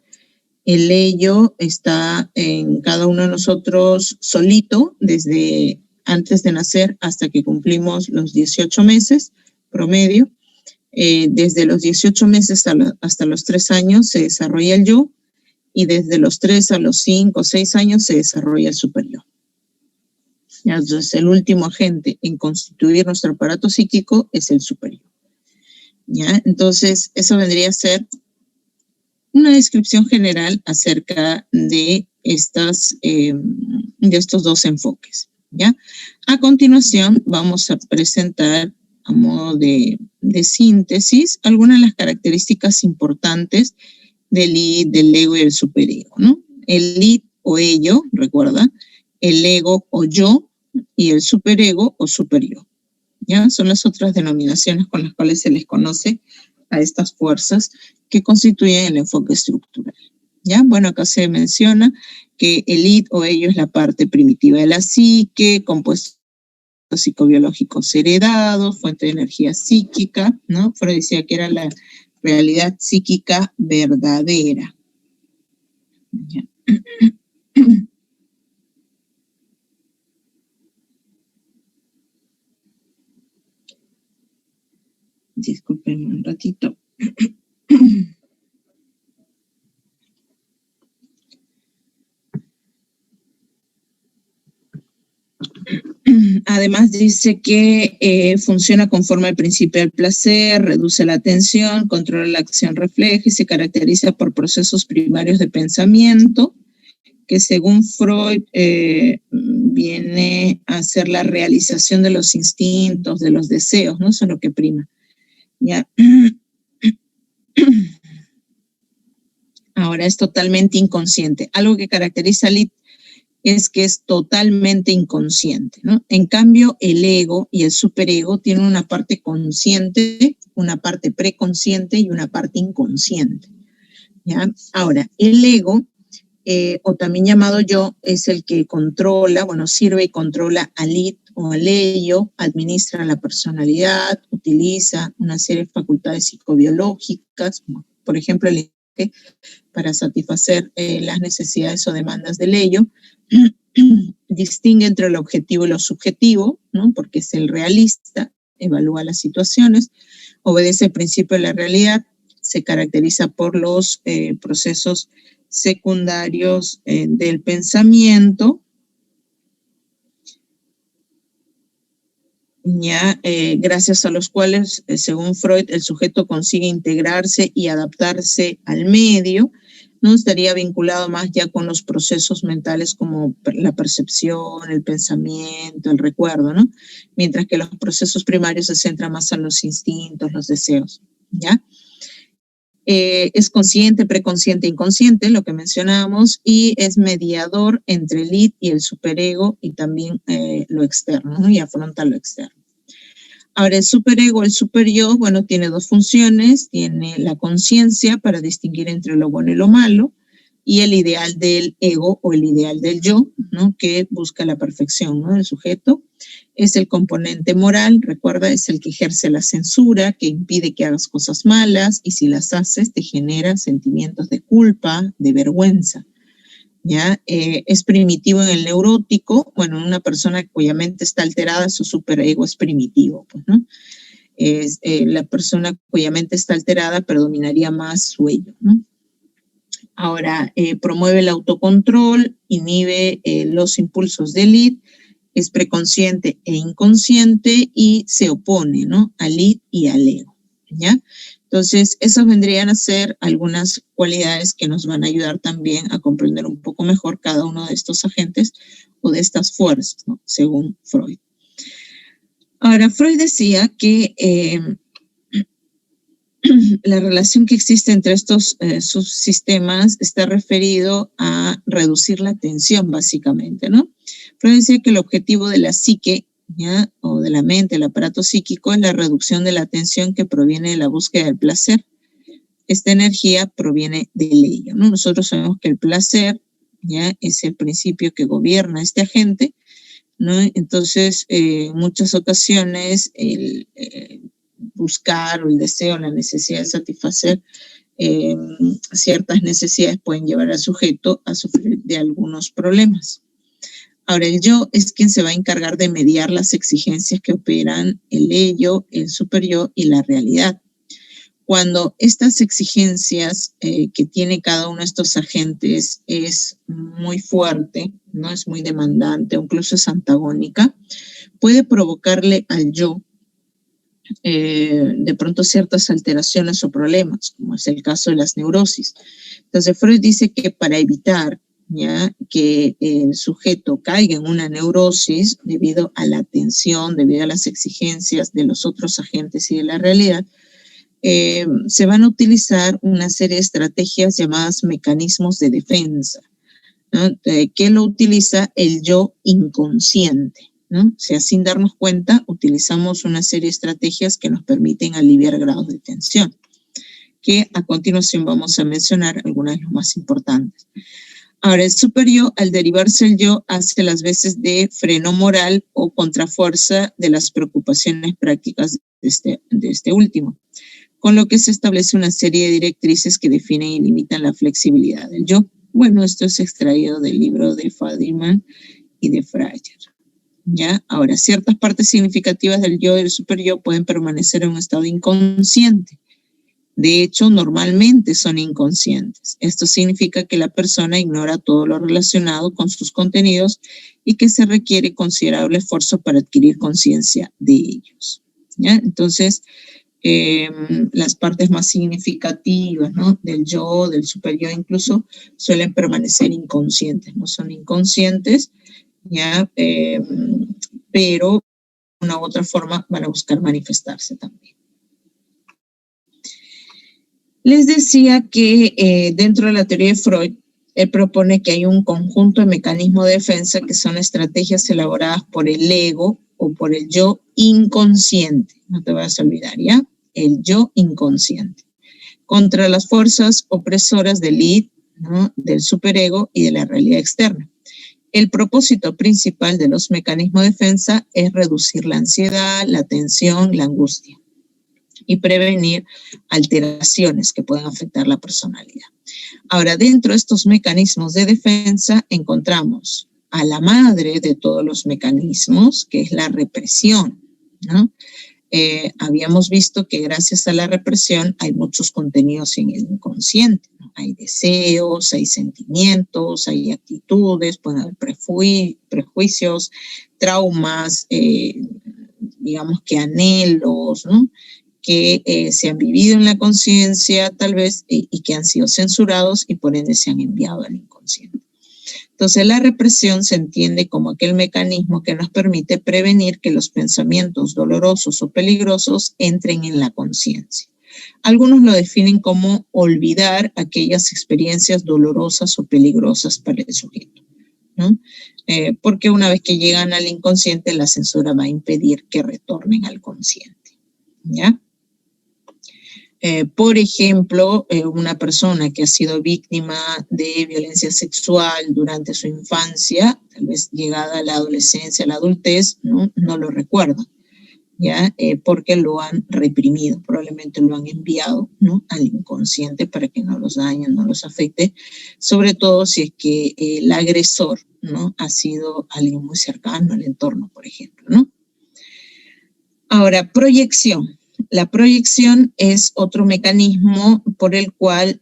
El ello está en cada uno de nosotros solito desde antes de nacer hasta que cumplimos los 18 meses promedio. Desde los 18 meses hasta los 3 años se desarrolla el yo, y desde los 3 a los 5 o 6 años se desarrolla el super yo. Entonces, el último agente en constituir nuestro aparato psíquico es el super yo. ¿Ya? Entonces, eso vendría a ser una descripción general acerca de estos dos enfoques, ¿ya? A continuación, vamos a presentar a modo de síntesis algunas de las características importantes del id, del ego y el superego, ¿no? El id o ello, recuerda, el ego o yo y el superego o superyo, ¿ya? Son las otras denominaciones con las cuales se les conoce a estas fuerzas que constituyen el enfoque estructural, ¿ya? Bueno, acá se menciona que el id o ello es la parte primitiva de la psique, compuesto psicobiológicos heredados, fuente de energía psíquica, ¿no? Freud decía que era la realidad psíquica verdadera. ¿Ya? Disculpen un ratito. Además dice que funciona conforme al principio del placer, reduce la tensión, controla la acción refleja y se caracteriza por procesos primarios de pensamiento, que según Freud viene a ser la realización de los instintos, de los deseos, ¿no? Eso es lo que prima. ¿Ya? Ahora es totalmente inconsciente. Algo que caracteriza al id es que es totalmente inconsciente, ¿no? En cambio, el ego y el superego tienen una parte consciente, una parte preconsciente y una parte inconsciente, ¿ya? Ahora, el ego, o también llamado yo, es el que controla, bueno, sirve y controla al id o al ello, administra la personalidad, utiliza una serie de facultades psicobiológicas, como por ejemplo el para satisfacer las necesidades o demandas del ello. Distingue entre lo objetivo y lo subjetivo, ¿no? Porque es el realista, evalúa las situaciones, obedece el principio de la realidad, se caracteriza por los procesos secundarios del pensamiento, ya, gracias a los cuales, según Freud, el sujeto consigue integrarse y adaptarse al medio, ¿no? Estaría vinculado más ya con los procesos mentales como la percepción, el pensamiento, el recuerdo, ¿no? Mientras que los procesos primarios se centran más en los instintos, los deseos, ¿ya? Es consciente, preconsciente, inconsciente, lo que mencionábamos, y es mediador entre el id y el superego y también lo externo, ¿no? Y afronta lo externo. Ahora, el superego, el superyo, bueno, tiene dos funciones. Tiene la conciencia para distinguir entre lo bueno y lo malo, y el ideal del ego o el ideal del yo, ¿no? Que busca la perfección, ¿no? del sujeto. Es el componente moral, recuerda, es el que ejerce la censura, que impide que hagas cosas malas, y si las haces te genera sentimientos de culpa, de vergüenza. ¿Ya? Es primitivo en el neurótico. Bueno, una persona cuya mente está alterada, su superego es primitivo, pues, ¿no? La persona cuya mente está alterada predominaría más su ello, ¿no? Ahora, promueve el autocontrol, inhibe los impulsos del id, es preconsciente e inconsciente y se opone, ¿no? al id y al ego, ¿ya? Entonces, esas vendrían a ser algunas cualidades que nos van a ayudar también a comprender un poco mejor cada uno de estos agentes o de estas fuerzas, ¿no? según Freud. Ahora, Freud decía que la relación que existe entre estos subsistemas está referido a reducir la tensión, básicamente, ¿no? Freud decía que el objetivo de la psique, ¿ya? o de la mente, el aparato psíquico, es la reducción de la tensión que proviene de la búsqueda del placer. Esta energía proviene del ello, ¿no? Nosotros sabemos que el placer, ¿ya? es el principio que gobierna este agente, ¿no? Entonces, en muchas ocasiones, el buscar o el deseo, la necesidad de satisfacer ciertas necesidades pueden llevar al sujeto a sufrir de algunos problemas. Ahora, el yo es quien se va a encargar de mediar las exigencias que operan el ello, el superyo y la realidad. Cuando estas exigencias que tiene cada uno de estos agentes es muy fuerte, ¿no? es muy demandante o incluso es antagónica, puede provocarle al yo de pronto ciertas alteraciones o problemas, como es el caso de las neurosis. Entonces Freud dice que para evitar, ¿ya? que el sujeto caiga en una neurosis debido a la tensión, debido a las exigencias de los otros agentes y de la realidad, se van a utilizar una serie de estrategias llamadas mecanismos de defensa, ¿no? que lo utiliza el yo inconsciente, ¿no? O sea, sin darnos cuenta, utilizamos una serie de estrategias que nos permiten aliviar grados de tensión, que a continuación vamos a mencionar algunas de las más importantes. Ahora, el superyo, al derivarse el yo, hace las veces de freno moral o contrafuerza de las preocupaciones prácticas de este último, con lo que se establece una serie de directrices que definen y limitan la flexibilidad del yo. Bueno, esto es extraído del libro de Fadiman y de Freyer. ¿Ya? Ahora, ciertas partes significativas del yo y del superyo pueden permanecer en un estado inconsciente. De hecho, normalmente son inconscientes. Esto significa que la persona ignora todo lo relacionado con sus contenidos y que se requiere considerable esfuerzo para adquirir conciencia de ellos. ¿Ya? Entonces, las partes más significativas, ¿no? del yo, del superyo incluso, suelen permanecer inconscientes, no son inconscientes, ¿ya? Pero de una u otra forma van a buscar manifestarse también. Les decía que dentro de la teoría de Freud, él propone que hay un conjunto de mecanismos de defensa que son estrategias elaboradas por el ego o por el yo inconsciente. No te vas a olvidar, ¿ya? El yo inconsciente. Contra las fuerzas opresoras del id, ¿no? del superego y de la realidad externa. El propósito principal de los mecanismos de defensa es reducir la ansiedad, la tensión, la angustia y prevenir alteraciones que puedan afectar la personalidad. Ahora, dentro de estos mecanismos de defensa encontramos a la madre de todos los mecanismos, que es la represión, ¿no? Habíamos visto que gracias a la represión hay muchos contenidos en el inconsciente, ¿no? Hay deseos, hay sentimientos, hay actitudes, pueden haber prejuicios, traumas, digamos que anhelos, ¿no? que se han vivido en la conciencia tal vez y que han sido censurados y por ende se han enviado al inconsciente. Entonces la represión se entiende como aquel mecanismo que nos permite prevenir que los pensamientos dolorosos o peligrosos entren en la conciencia. Algunos lo definen como olvidar aquellas experiencias dolorosas o peligrosas para el sujeto, ¿no? Porque una vez que llegan al inconsciente, la censura va a impedir que retornen al consciente, ¿ya? Por ejemplo, una persona que ha sido víctima de violencia sexual durante su infancia, tal vez llegada a la adolescencia, a la adultez, no lo recuerda, ¿ya? Porque lo han reprimido, probablemente lo han enviado, ¿no?, al inconsciente para que no los dañe, no los afecte, sobre todo si es que el agresor, ¿no?, ha sido alguien muy cercano al entorno, por ejemplo, ¿no? Ahora, proyección. La proyección es otro mecanismo por el cual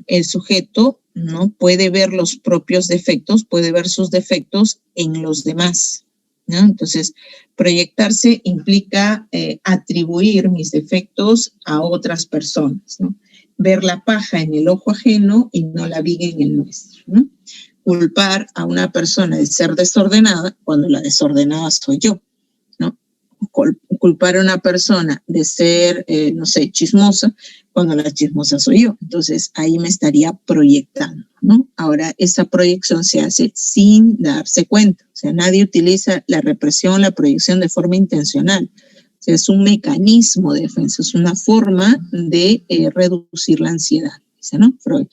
el sujeto, ¿no?, puede ver los propios defectos, puede ver sus defectos en los demás, ¿no? Entonces, proyectarse implica atribuir mis defectos a otras personas, ¿no? Ver la paja en el ojo ajeno y no la viga en el nuestro, ¿no? Culpar a una persona de ser desordenada cuando la desordenada soy yo, ¿no? Culpar a una persona de ser, no sé, chismosa, cuando la chismosa soy yo. Entonces, ahí me estaría proyectando, ¿no? Ahora, esa proyección se hace sin darse cuenta. O sea, nadie utiliza la represión, la proyección de forma intencional. O sea, es un mecanismo de defensa, es una forma de reducir la ansiedad, dice, ¿no?, Freud.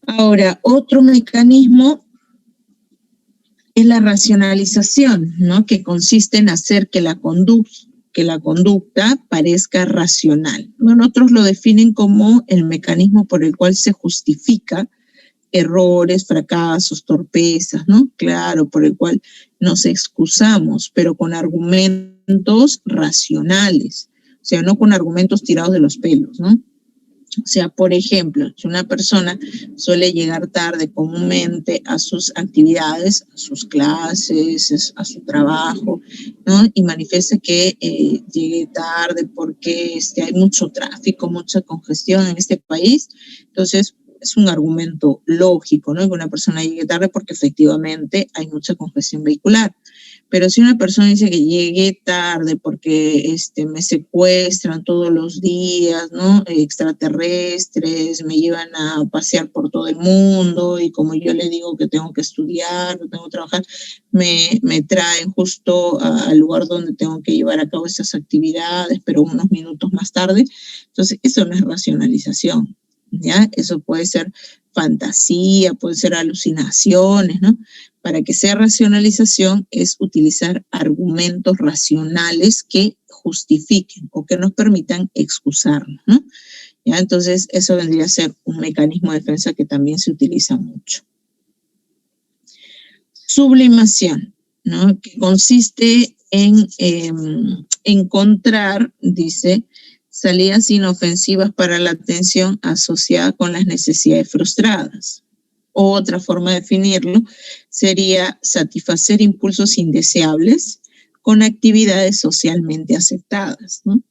Ahora, otro mecanismo es la racionalización, ¿no?, que consiste en hacer que la conducta parezca racional. Bueno, otros lo definen como el mecanismo por el cual se justifica errores, fracasos, torpezas, ¿no? Claro, por el cual nos excusamos, pero con argumentos racionales, o sea, no con argumentos tirados de los pelos, ¿no? O sea, por ejemplo, si una persona suele llegar tarde comúnmente a sus actividades, a sus clases, a su trabajo, ¿no?, y manifiesta que llegue tarde porque hay mucho tráfico, mucha congestión en este país, entonces es un argumento lógico, ¿no?, que una persona llegue tarde porque efectivamente hay mucha congestión vehicular. Pero si una persona dice que llegué tarde porque me secuestran todos los días, ¿no?, extraterrestres, me llevan a pasear por todo el mundo y como yo le digo que tengo que estudiar, que tengo que trabajar, me traen justo al lugar donde tengo que llevar a cabo esas actividades, pero unos minutos más tarde. Entonces, eso no es racionalización, ¿ya? Eso puede ser fantasía, puede ser alucinaciones, ¿no? Para que sea racionalización es utilizar argumentos racionales que justifiquen o que nos permitan excusarnos, ¿no? ¿Ya? Entonces, eso vendría a ser un mecanismo de defensa que también se utiliza mucho. Sublimación, ¿no?, que consiste en encontrar, dice, salidas inofensivas para la atención asociada con las necesidades frustradas. Otra forma de definirlo sería satisfacer impulsos indeseables con actividades socialmente aceptadas, ¿no?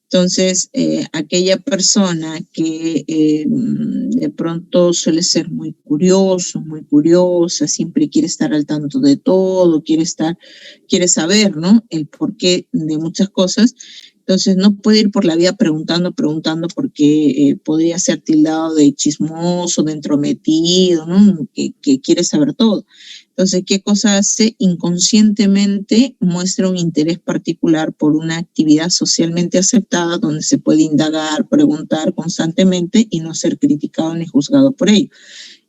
Entonces, aquella persona que de pronto suele ser muy curioso, muy curiosa, siempre quiere estar al tanto de todo, quiere saber, ¿no?, el porqué de muchas cosas. Entonces, no puede ir por la vida preguntando, porque podría ser tildado de chismoso, de entrometido, ¿no?, que quiere saber todo. Entonces, ¿qué cosa hace? Inconscientemente muestra un interés particular por una actividad socialmente aceptada donde se puede indagar, preguntar constantemente y no ser criticado ni juzgado por ello.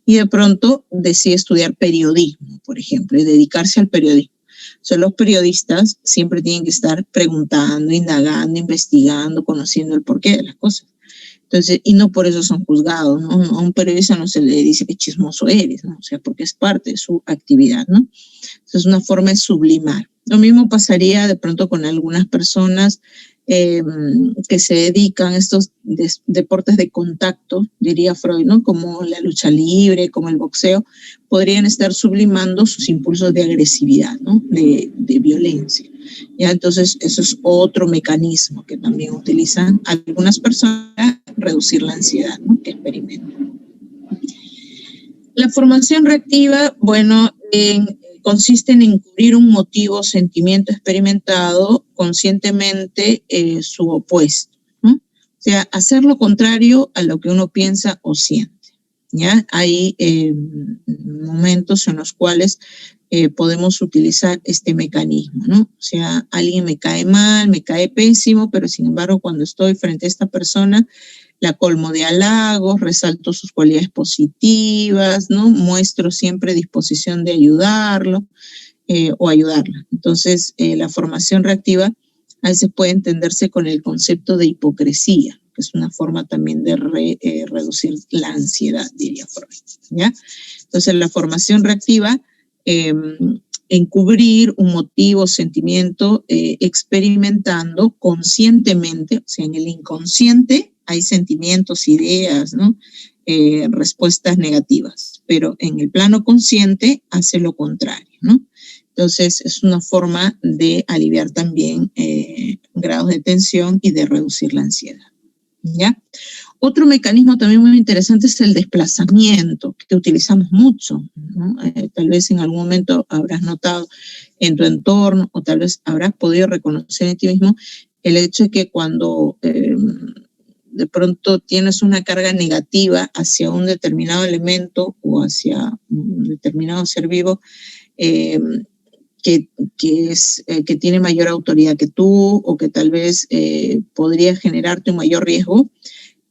Y de pronto decide estudiar periodismo, por ejemplo, y dedicarse al periodismo. O sea, los periodistas siempre tienen que estar preguntando, indagando, investigando, conociendo el porqué de las cosas. Entonces, y no por eso son juzgados, ¿no? A un periodista no se le dice que chismoso eres, ¿no? O sea, porque es parte de su actividad, ¿no? Entonces, es una forma de sublimar. Lo mismo pasaría de pronto con algunas personas que se dedican a estos deportes de contacto, diría Freud, ¿no?, como la lucha libre, como el boxeo, podrían estar sublimando sus impulsos de agresividad, ¿no?, de violencia. ¿Ya? Entonces, eso es otro mecanismo que también utilizan algunas personas para reducir la ansiedad, ¿no?, que experimentan. La formación reactiva, bueno, consiste en encubrir un motivo o sentimiento experimentado conscientemente su opuesto, ¿no? sea, hacer lo contrario a lo que uno piensa o siente. ¿Ya? Hay momentos en los cuales podemos utilizar este mecanismo, ¿no? O sea, alguien me cae mal, me cae pésimo, pero sin embargo cuando estoy frente a esta persona, la colmo de halagos, resalto sus cualidades positivas, ¿no? Muestro siempre disposición de ayudarlo o ayudarla. Entonces, la formación reactiva a veces puede entenderse con el concepto de hipocresía, que es una forma también de reducir la ansiedad, diría Freud, ¿ya? Entonces, la formación reactiva, encubrir un motivo, sentimiento, experimentando conscientemente, o sea, en el inconsciente hay sentimientos, ideas, ¿no? Respuestas negativas, pero en el plano consciente hace lo contrario, ¿no? Entonces, es una forma de aliviar también grados de tensión y de reducir la ansiedad, ¿ya? Otro mecanismo también muy interesante es el desplazamiento, que utilizamos mucho, ¿no? Tal vez en algún momento habrás notado en tu entorno o tal vez habrás podido reconocer en ti mismo el hecho de que cuando de pronto tienes una carga negativa hacia un determinado elemento o hacia un determinado ser vivo, que tiene mayor autoridad que tú o que tal vez podría generarte un mayor riesgo,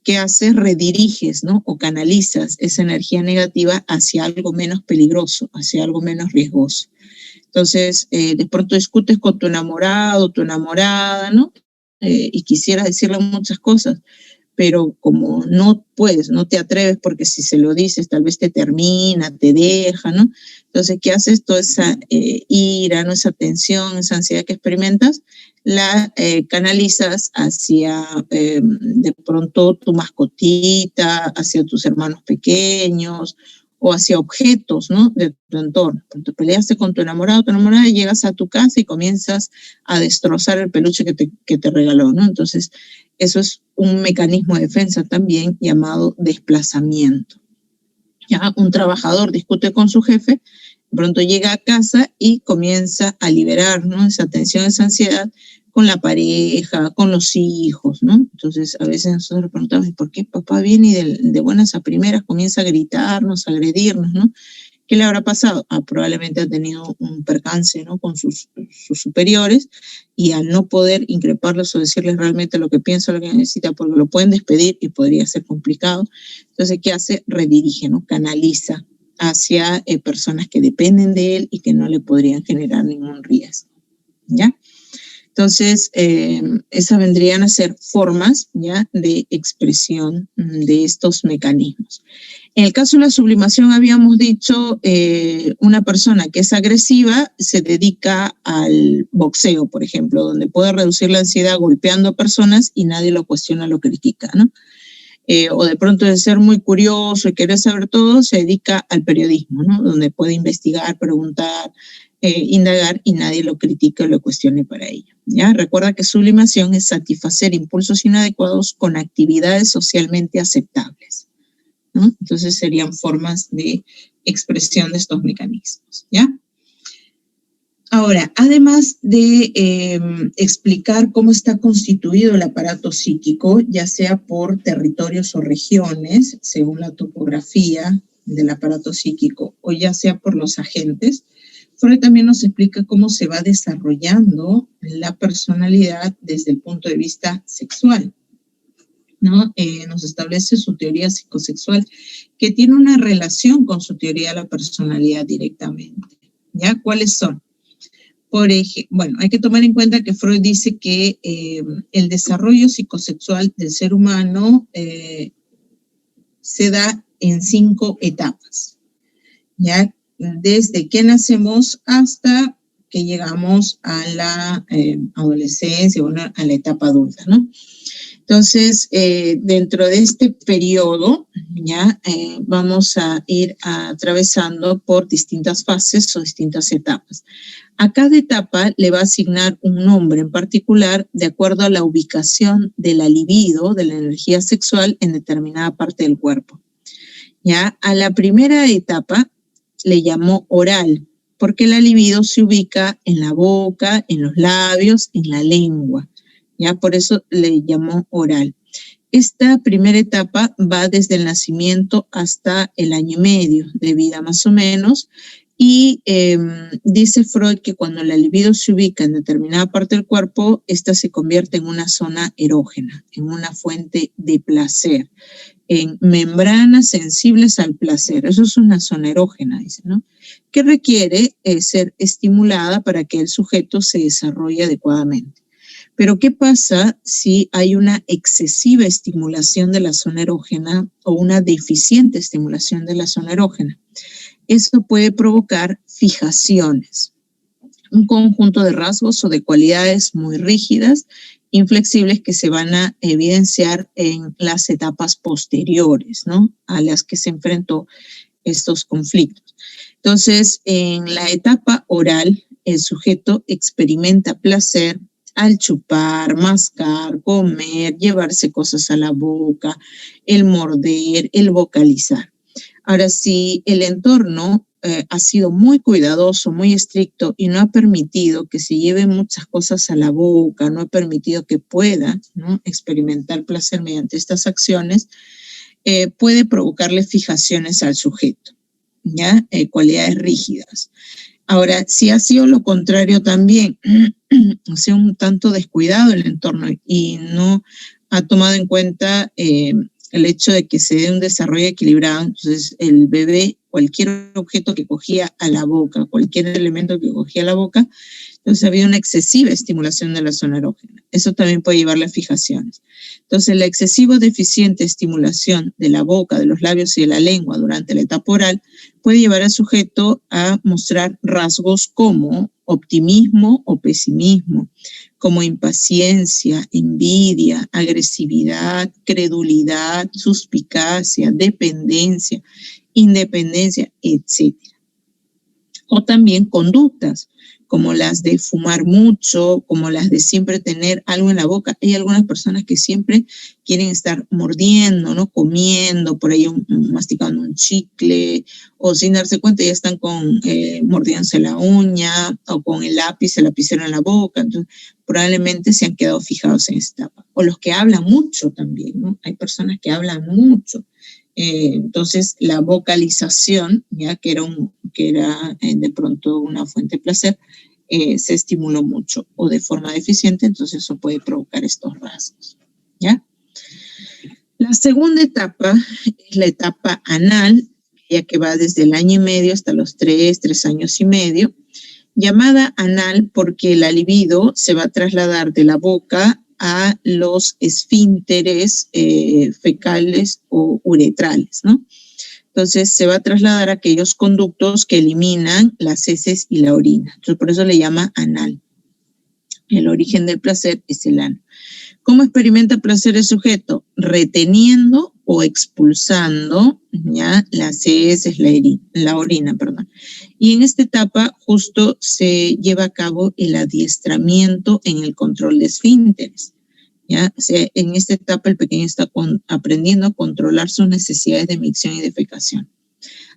¿qué haces? Rediriges, ¿no? O canalizas esa energía negativa hacia algo menos peligroso, hacia algo menos riesgoso. Entonces, de pronto discutes con tu enamorado, tu enamorada, ¿no? Y quisieras decirle muchas cosas, pero como no puedes, no te atreves porque si se lo dices tal vez te termina, te deja, ¿no? Entonces, ¿qué haces? Toda esa ira, ¿no? Esa tensión, esa ansiedad que experimentas, la canalizas hacia de pronto tu mascotita, hacia tus hermanos pequeños o hacia objetos, ¿no? De tu entorno. Cuando peleaste con tu enamorado, tu enamorada, llegas a tu casa y comienzas a destrozar el peluche que te regaló, ¿no? Entonces, eso es un mecanismo de defensa también llamado desplazamiento. Ya un trabajador discute con su jefe, de pronto llega a casa y comienza a liberar, ¿no? Esa tensión, esa ansiedad con la pareja, con los hijos, ¿no? Entonces, a veces nosotros nos preguntamos, ¿por qué papá viene y de buenas a primeras comienza a gritarnos, a agredirnos, ¿no? ¿Qué le habrá pasado? Probablemente ha tenido un percance, ¿no? Con sus superiores y al no poder increparlos o decirles realmente lo que piensa, lo que necesita, porque lo pueden despedir y podría ser complicado. Entonces, ¿qué hace? Redirige, ¿no? Canaliza hacia personas que dependen de él y que no le podrían generar ningún riesgo, ¿ya? Entonces, esas vendrían a ser formas, ¿ya? De expresión de estos mecanismos. En el caso de la sublimación habíamos dicho, una persona que es agresiva se dedica al boxeo, por ejemplo, donde puede reducir la ansiedad golpeando a personas y nadie lo cuestiona, lo critica, ¿no? O de pronto de ser muy curioso y querer saber todo, se dedica al periodismo, ¿no? Donde puede investigar, preguntar, indagar y nadie lo critica o lo cuestione para ello, ¿ya? Recuerda que sublimación es satisfacer impulsos inadecuados con actividades socialmente aceptables, ¿no? Entonces serían formas de expresión de estos mecanismos, ¿ya? Ahora, además de explicar cómo está constituido el aparato psíquico, ya sea por territorios o regiones, según la topografía del aparato psíquico, o ya sea por los agentes, Freud también nos explica cómo se va desarrollando la personalidad desde el punto de vista sexual, ¿no? Nos establece su teoría psicosexual, que tiene una relación con su teoría de la personalidad directamente, ¿ya? ¿Cuáles son? Por ejemplo, bueno, hay que tomar en cuenta que Freud dice que el desarrollo psicosexual del ser humano se da en 5 etapas, ¿ya? Desde que nacemos hasta que llegamos a la adolescencia, bueno, a la etapa adulta, ¿no? Entonces, dentro de este periodo, ya vamos a ir atravesando por distintas fases o distintas etapas. A cada etapa le va a asignar un nombre en particular de acuerdo a la ubicación de la libido, de la energía sexual en determinada parte del cuerpo. Ya a la primera etapa le llamó oral, porque la libido se ubica en la boca, en los labios, en la lengua. Ya por eso le llamó oral. Esta primera etapa va desde el nacimiento hasta el año y medio de vida más o menos, y dice Freud que cuando la libido se ubica en determinada parte del cuerpo, esta se convierte en una zona erógena, en una fuente de placer, en membranas sensibles al placer. Eso es una zona erógena, dice, ¿no? Que requiere ser estimulada para que el sujeto se desarrolle adecuadamente. Pero ¿qué pasa si hay una excesiva estimulación de la zona erógena o una deficiente estimulación de la zona erógena? Eso puede provocar fijaciones, un conjunto de rasgos o de cualidades muy rígidas, inflexibles, que se van a evidenciar en las etapas posteriores, ¿no?, a las que se enfrentó estos conflictos. Entonces, en la etapa oral, el sujeto experimenta placer al chupar, mascar, comer, llevarse cosas a la boca, el morder, el vocalizar. Ahora, si el entorno ha sido muy cuidadoso, muy estricto y no ha permitido que se lleven muchas cosas a la boca, no ha permitido que pueda, ¿no?, experimentar placer mediante estas acciones, puede provocarle fijaciones al sujeto, ¿ya? Cualidades rígidas. Ahora, si ha sido lo contrario también, o sea, un tanto descuidado el entorno y no ha tomado en cuenta el hecho de que se dé un desarrollo equilibrado, entonces el bebé, cualquier objeto que cogía a la boca, cualquier elemento que cogía a la boca, entonces había una excesiva estimulación de la zona erógena. Eso también puede llevarle a fijaciones. Entonces, la excesiva o deficiente estimulación de la boca, de los labios y de la lengua durante la etapa oral puede llevar al sujeto a mostrar rasgos como optimismo o pesimismo, como impaciencia, envidia, agresividad, credulidad, suspicacia, dependencia, independencia, etc. O también conductas como las de fumar mucho, como las de siempre tener algo en la boca. Hay algunas personas que siempre quieren estar mordiendo, ¿no?, comiendo, por ahí masticando un chicle, o sin darse cuenta ya están mordiéndose la uña, o con el lapicero en la boca. Entonces, probablemente se han quedado fijados en esta etapa. O los que hablan mucho también, ¿no? Hay personas que hablan mucho. Entonces, la vocalización, ya que era de pronto una fuente de placer, se estimuló mucho o de forma deficiente, entonces eso puede provocar estos rasgos, ¿ya? La segunda etapa es la etapa anal, ya que va desde el año y medio hasta los 3 años y medio, llamada anal porque la libido se va a trasladar de la boca a los esfínteres fecales o uretrales, ¿no? Entonces se va a trasladar a aquellos conductos que eliminan las heces y la orina. Entonces por eso le llama anal. El origen del placer es el ano. ¿Cómo experimenta placer el sujeto? Reteniendo o expulsando, ¿ya?, las heces, la orina, perdón. Y en esta etapa justo se lleva a cabo el adiestramiento en el control de esfínteres, ¿ya? O sea, en esta etapa el pequeño está aprendiendo a controlar sus necesidades de micción y defecación.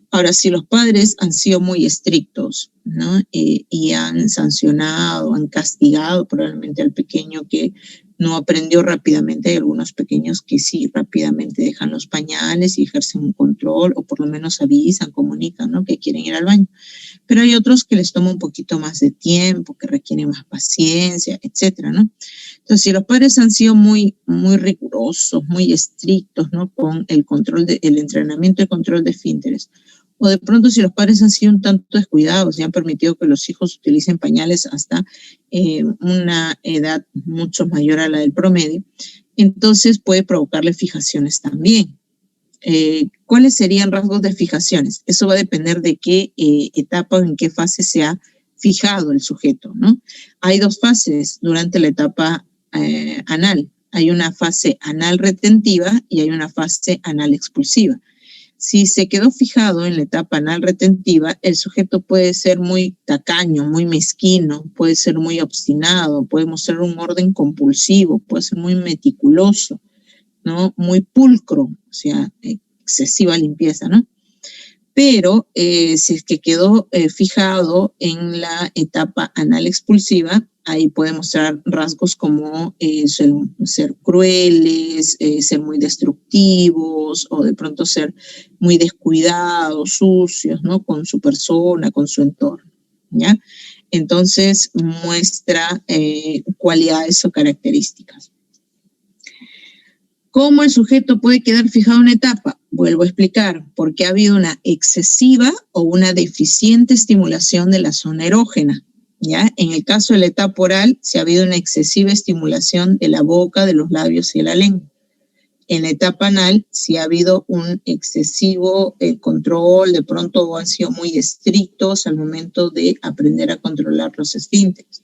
Ahora, si los padres han sido muy estrictos, ¿no?, y han sancionado, han castigado probablemente al pequeño que no aprendió rápidamente, hay algunos pequeños que sí rápidamente dejan los pañales y ejercen un control, o por lo menos avisan, comunican, ¿no?, que quieren ir al baño. Pero hay otros que les toma un poquito más de tiempo, que requieren más paciencia, etcétera, ¿no? Entonces, si los padres han sido muy, muy rigurosos, muy estrictos, ¿no?, con el entrenamiento y control de esfínteres, o de pronto si los padres han sido un tanto descuidados y han permitido que los hijos utilicen pañales hasta una edad mucho mayor a la del promedio, entonces puede provocarle fijaciones también. ¿Cuáles serían rasgos de fijaciones? Eso va a depender de qué etapa o en qué fase se ha fijado el sujeto, ¿no? Hay dos fases durante la etapa anal. Hay una fase anal retentiva y hay una fase anal expulsiva. Si se quedó fijado en la etapa anal retentiva, el sujeto puede ser muy tacaño, muy mezquino, puede ser muy obstinado, puede mostrar un orden compulsivo, puede ser muy meticuloso, ¿no?, muy pulcro, o sea, excesiva limpieza, ¿no? Pero si es que quedó fijado en la etapa anal expulsiva, ahí puede mostrar rasgos como ser crueles, ser muy destructivos, o de pronto ser muy descuidados, sucios, ¿no? Con su persona, con su entorno, ¿ya? Entonces muestra cualidades o características. ¿Cómo el sujeto puede quedar fijado en una etapa? Vuelvo a explicar, porque ha habido una excesiva o una deficiente estimulación de la zona erógena, ¿ya? En el caso de la etapa oral, se ha habido una excesiva estimulación de la boca, de los labios y de la lengua. En la etapa anal, si ha habido un excesivo control, de pronto han sido muy estrictos al momento de aprender a controlar los esfínteres.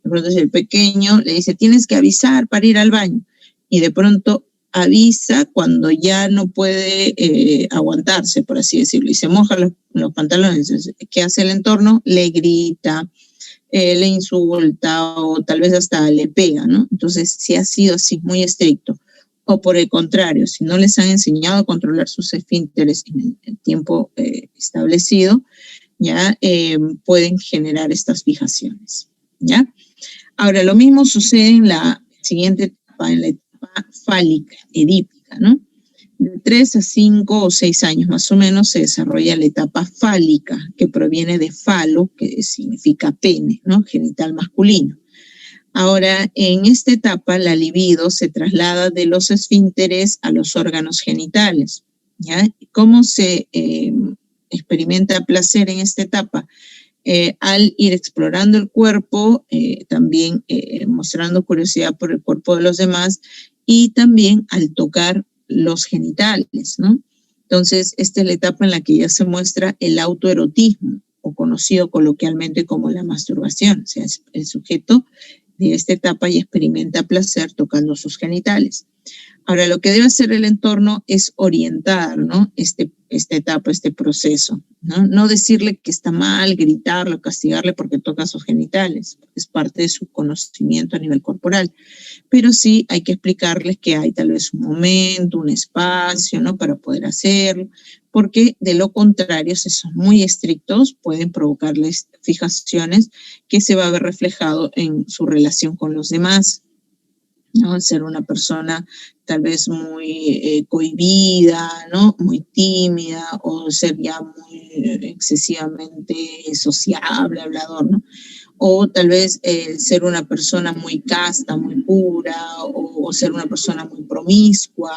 De pronto, si el pequeño le dice, tienes que avisar para ir al baño, y de pronto avisa cuando ya no puede aguantarse, por así decirlo, y se moja los pantalones. Entonces, ¿qué hace el entorno? Le grita, le insulta o tal vez hasta le pega, ¿no? Entonces, si ha sido así, muy estricto, o por el contrario, si no les han enseñado a controlar sus esfínteres en el tiempo establecido, ya pueden generar estas fijaciones, ¿ya? Ahora, lo mismo sucede en la siguiente etapa, en la etapa fálica, edípica, ¿no? De 3 a 5 o 6 años más o menos se desarrolla la etapa fálica, que proviene de falo, que significa pene, ¿no? Genital masculino. Ahora, en esta etapa, la libido se traslada de los esfínteres a los órganos genitales, ¿ya? ¿Cómo se experimenta placer en esta etapa? Al ir explorando el cuerpo, también mostrando curiosidad por el cuerpo de los demás, y también al tocar los genitales, ¿no? Entonces, esta es la etapa en la que ya se muestra el autoerotismo, o conocido coloquialmente como la masturbación. O sea, el sujeto de esta etapa ya experimenta placer tocando sus genitales. Ahora, lo que debe hacer el entorno es orientar, ¿no? Esta etapa, este proceso, ¿no? No decirle que está mal, gritarle o castigarle porque toca sus genitales, es parte de su conocimiento a nivel corporal, pero sí hay que explicarles que hay tal vez un momento, un espacio, ¿no? Para poder hacerlo, porque de lo contrario, si son muy estrictos, pueden provocarles fijaciones que se va a ver reflejado en su relación con los demás, ¿no? Ser una persona tal vez muy cohibida, ¿no? Muy tímida, o ser ya muy excesivamente sociable, hablador, ¿no? O tal vez ser una persona muy casta, muy pura, o ser una persona muy promiscua,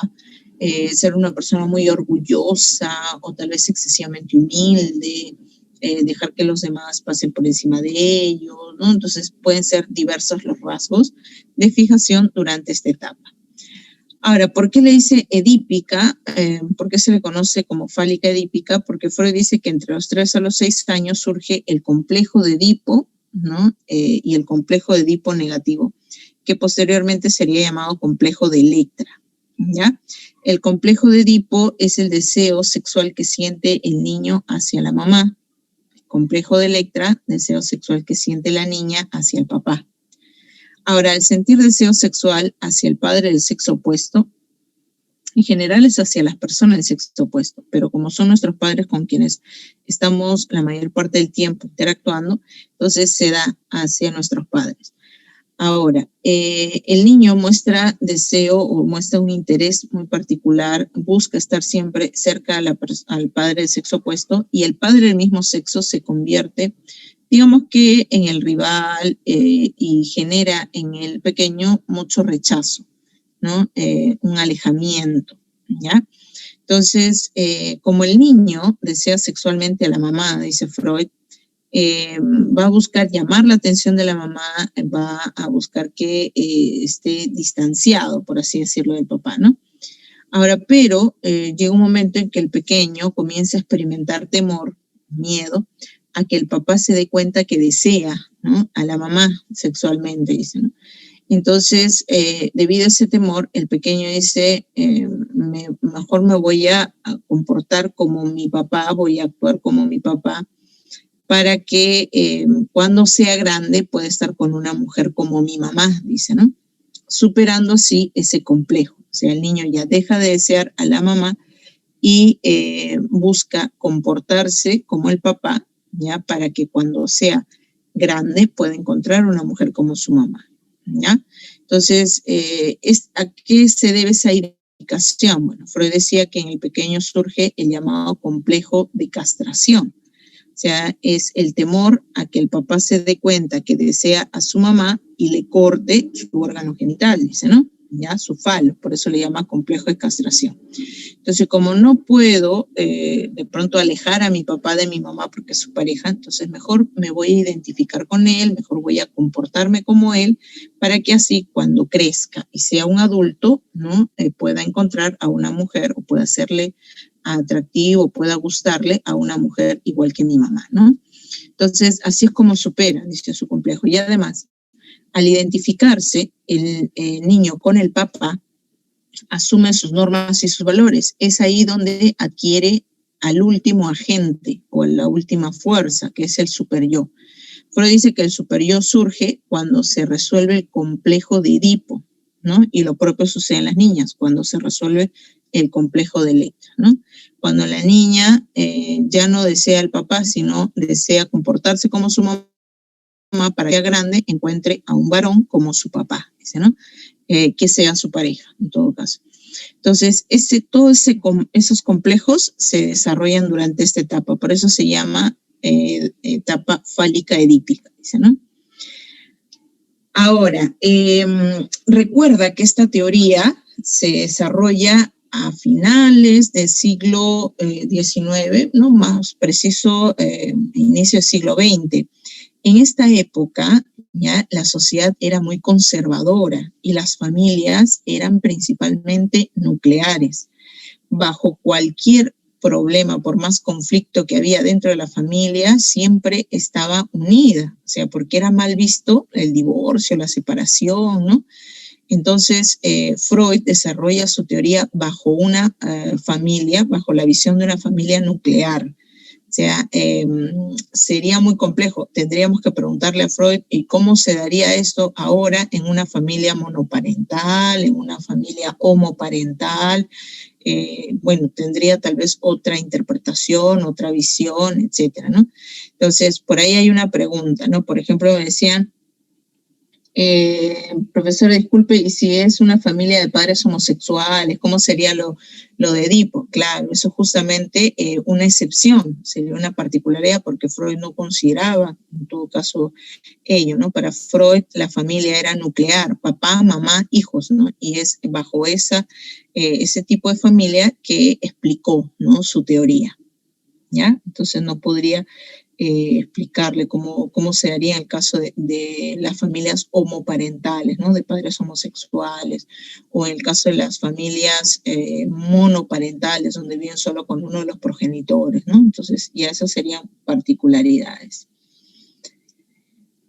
ser una persona muy orgullosa, o tal vez excesivamente humilde, dejar que los demás pasen por encima de ellos, ¿no? Entonces pueden ser diversos los rasgos de fijación durante esta etapa. Ahora, ¿por qué le dice edípica? ¿Por qué se le conoce como fálica edípica? Porque Freud dice que entre los 3 a los 6 años surge el complejo de Edipo, ¿no? Y el complejo de Edipo negativo, que posteriormente sería llamado complejo de Electra, ¿ya? El complejo de Edipo es el deseo sexual que siente el niño hacia la mamá. Complejo de Electra, deseo sexual que siente la niña hacia el papá. Ahora, el sentir deseo sexual hacia el padre del sexo opuesto, en general es hacia las personas del sexo opuesto, pero como son nuestros padres con quienes estamos la mayor parte del tiempo interactuando, entonces se da hacia nuestros padres. Ahora, el niño muestra deseo o muestra un interés muy particular, busca estar siempre cerca al padre del sexo opuesto, y el padre del mismo sexo se convierte, digamos que en el rival, y genera en el pequeño mucho rechazo, ¿no? Un alejamiento, ¿ya? Entonces, como el niño desea sexualmente a la mamá, dice Freud, va a buscar llamar la atención de la mamá, va a buscar que esté distanciado, por así decirlo, del papá, ¿no? Ahora, pero llega un momento en que el pequeño comienza a experimentar temor, miedo, a que el papá se dé cuenta que desea, ¿no? A la mamá sexualmente, dice, ¿no? Entonces, debido a ese temor, el pequeño dice, mejor me voy a comportar como mi papá, voy a actuar como mi papá, para que cuando sea grande pueda estar con una mujer como mi mamá, dice, ¿no? Superando así ese complejo. O sea, el niño ya deja de desear a la mamá y busca comportarse como el papá, ¿ya? Para que cuando sea grande pueda encontrar una mujer como su mamá, ¿ya? Entonces, ¿a qué se debe esa identificación? Bueno, Freud decía que en el pequeño surge el llamado complejo de castración. O sea, es el temor a que el papá se dé cuenta que desea a su mamá y le corte su órgano genital, dice, ¿no? Ya, su falo, por eso le llama complejo de castración. Entonces, como no puedo de pronto alejar a mi papá de mi mamá porque es su pareja, entonces mejor me voy a identificar con él, mejor voy a comportarme como él, para que así cuando crezca y sea un adulto, ¿no? Pueda encontrar a una mujer o pueda hacerle atractivo, pueda gustarle a una mujer igual que mi mamá, ¿no? Entonces, así es como supera, dice, su complejo. Y además, al identificarse el niño con el papá, asume sus normas y sus valores. Es ahí donde adquiere al último agente o a la última fuerza, que es el superyo. Freud dice que el superyo surge cuando se resuelve el complejo de Edipo, ¿no? Y lo propio sucede en las niñas, cuando se resuelve el complejo de Electra, ¿no? Cuando la niña ya no desea al papá, sino desea comportarse como su mamá para que a grande encuentre a un varón como su papá, dice, ¿no? Que sea su pareja, en todo caso. Entonces, esos complejos se desarrollan durante esta etapa, por eso se llama etapa fálica edípica, dice, ¿no? Ahora, recuerda que esta teoría se desarrolla a finales del siglo XIX, ¿no? Más preciso, inicio del siglo XX. En esta época, ya la sociedad era muy conservadora y las familias eran principalmente nucleares. Bajo cualquier problema, por más conflicto que había dentro de la familia, siempre estaba unida, o sea, porque era mal visto el divorcio, la separación, ¿no? Entonces, Freud desarrolla su teoría bajo una familia, bajo la visión de una familia nuclear. O sea, sería muy complejo. Tendríamos que preguntarle a Freud ¿y cómo se daría esto ahora en una familia monoparental, en una familia homoparental? Bueno, tendría tal vez otra interpretación, otra visión, etcétera, ¿no? Entonces, por ahí hay una pregunta, ¿no? Por ejemplo, me decían, profesor, disculpe, y si es una familia de padres homosexuales, ¿cómo sería lo de Edipo? Claro, eso es justamente una excepción, sería una particularidad porque Freud no consideraba, en todo caso, ello, ¿no? Para Freud la familia era nuclear, papá, mamá, hijos, ¿no? Y es bajo ese tipo de familia que explicó, ¿no? Su teoría, ¿ya? Entonces no podría explicarle cómo se daría en el caso de las familias homoparentales, ¿no? De padres homosexuales, o en el caso de las familias monoparentales, donde viven solo con uno de los progenitores, ¿no? Entonces, ya esas serían particularidades.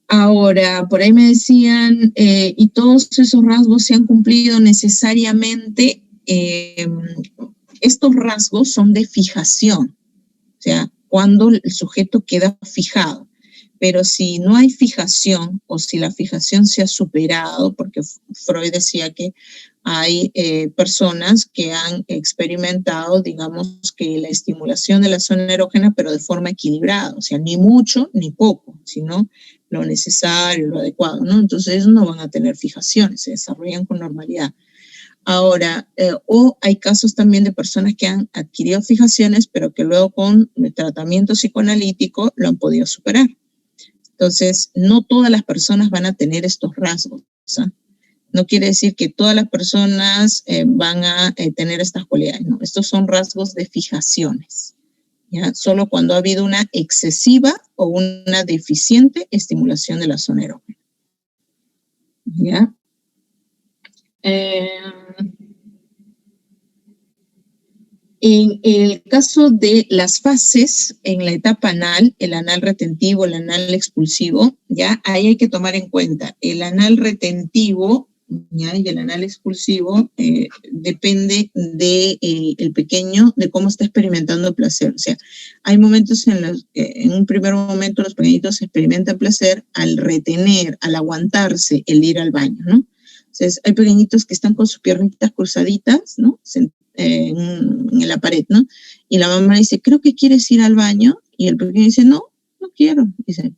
Ahora, por ahí me decían, y todos esos rasgos se han cumplido necesariamente, estos rasgos son de fijación, o sea, cuando el sujeto queda fijado. Pero si no hay fijación o si la fijación se ha superado, porque Freud decía que hay personas que han experimentado, digamos, que la estimulación de la zona erógena, pero de forma equilibrada, o sea, ni mucho ni poco, sino lo necesario, lo adecuado, ¿no? Entonces ellos no van a tener fijaciones, se desarrollan con normalidad. Ahora, o hay casos también de personas que han adquirido fijaciones, pero que luego con el tratamiento psicoanalítico lo han podido superar. Entonces, no todas las personas van a tener estos rasgos, ¿sí? No quiere decir que todas las personas van a tener estas cualidades, no. Estos son rasgos de fijaciones, ¿ya? Solo cuando ha habido una excesiva o una deficiente estimulación de la zona erógena, ¿ya? En el caso de las fases en la etapa anal, el anal retentivo, el anal expulsivo, ya ahí hay que tomar en cuenta el anal retentivo, ¿ya? Y el anal expulsivo depende de el pequeño, de cómo está experimentando el placer. O sea, hay momentos en los que en un primer momento los pequeñitos experimentan placer al retener, al aguantarse el ir al baño, ¿no? O Entonces, hay pequeñitos que están con sus piernitas cruzaditas, ¿no? En la pared, ¿no? Y la mamá dice, creo que quieres ir al baño. Y el pequeño dice, no, no quiero. Dice,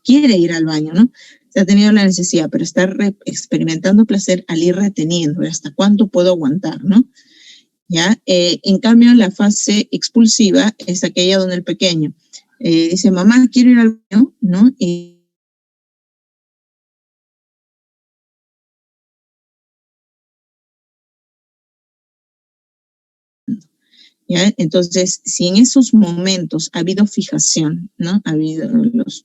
quiere ir al baño, ¿no? Se ha tenido la necesidad, pero está experimentando placer al ir reteniendo. ¿Hasta cuánto puedo aguantar, no? ¿Ya? En cambio, la fase expulsiva es aquella donde el pequeño dice, mamá, quiero ir al baño, ¿no? Y ¿ya? Entonces, si en esos momentos ha habido fijación, ¿no?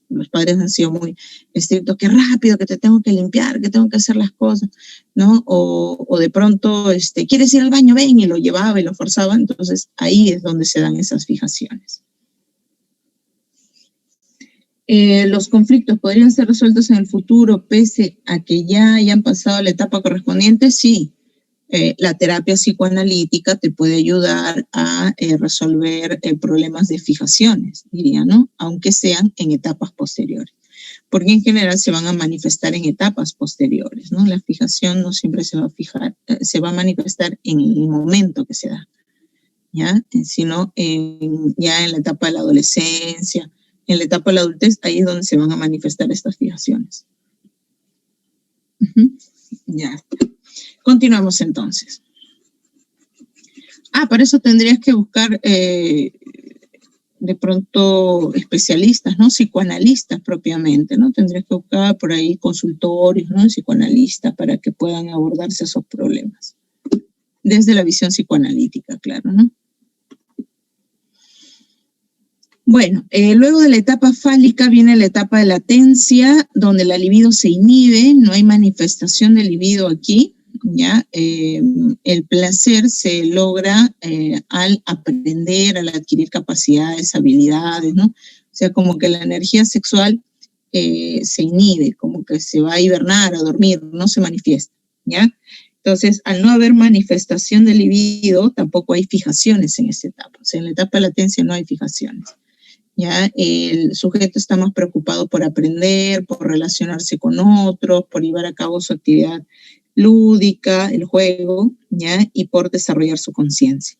Los padres han sido muy estrictos, que rápido, que te tengo que limpiar, que tengo que hacer las cosas, ¿no? O de pronto, ¿quieres ir al baño? Ven, y lo llevaba y lo forzaba. Entonces, ahí es donde se dan esas fijaciones. Los conflictos podrían ser resueltos en el futuro pese a que ya hayan pasado la etapa correspondiente, sí. La terapia psicoanalítica te puede ayudar a resolver problemas de fijaciones, diría, ¿no? Aunque sean en etapas posteriores. Porque en general se van a manifestar en etapas posteriores, ¿no? La fijación no siempre se va a fijar, se va a manifestar en el momento que se da, ¿ya? Sino ya en la etapa de la adolescencia, en la etapa de la adultez, ahí es donde se van a manifestar estas fijaciones. Ya. Continuamos entonces. Para eso tendrías que buscar de pronto especialistas, ¿no? Psicoanalistas propiamente, ¿no? Tendrías que buscar por ahí consultorios, ¿no? Psicoanalistas para que puedan abordarse esos problemas. Desde la visión psicoanalítica, claro, ¿no? Bueno, luego de la etapa fálica viene la etapa de latencia, donde la libido se inhibe, no hay manifestación de libido aquí, ¿ya? El placer se logra al aprender, al adquirir capacidades, habilidades, ¿no? O sea, como que la energía sexual se inhibe, como que se va a hibernar, a dormir, no se manifiesta, ¿ya? Entonces, al no haber manifestación de libido, tampoco hay fijaciones en esta etapa. O sea, en la etapa de latencia no hay fijaciones. ¿Ya? El sujeto está más preocupado por aprender, por relacionarse con otros, por llevar a cabo su actividad lúdica, el juego, ¿ya? Y por desarrollar su conciencia.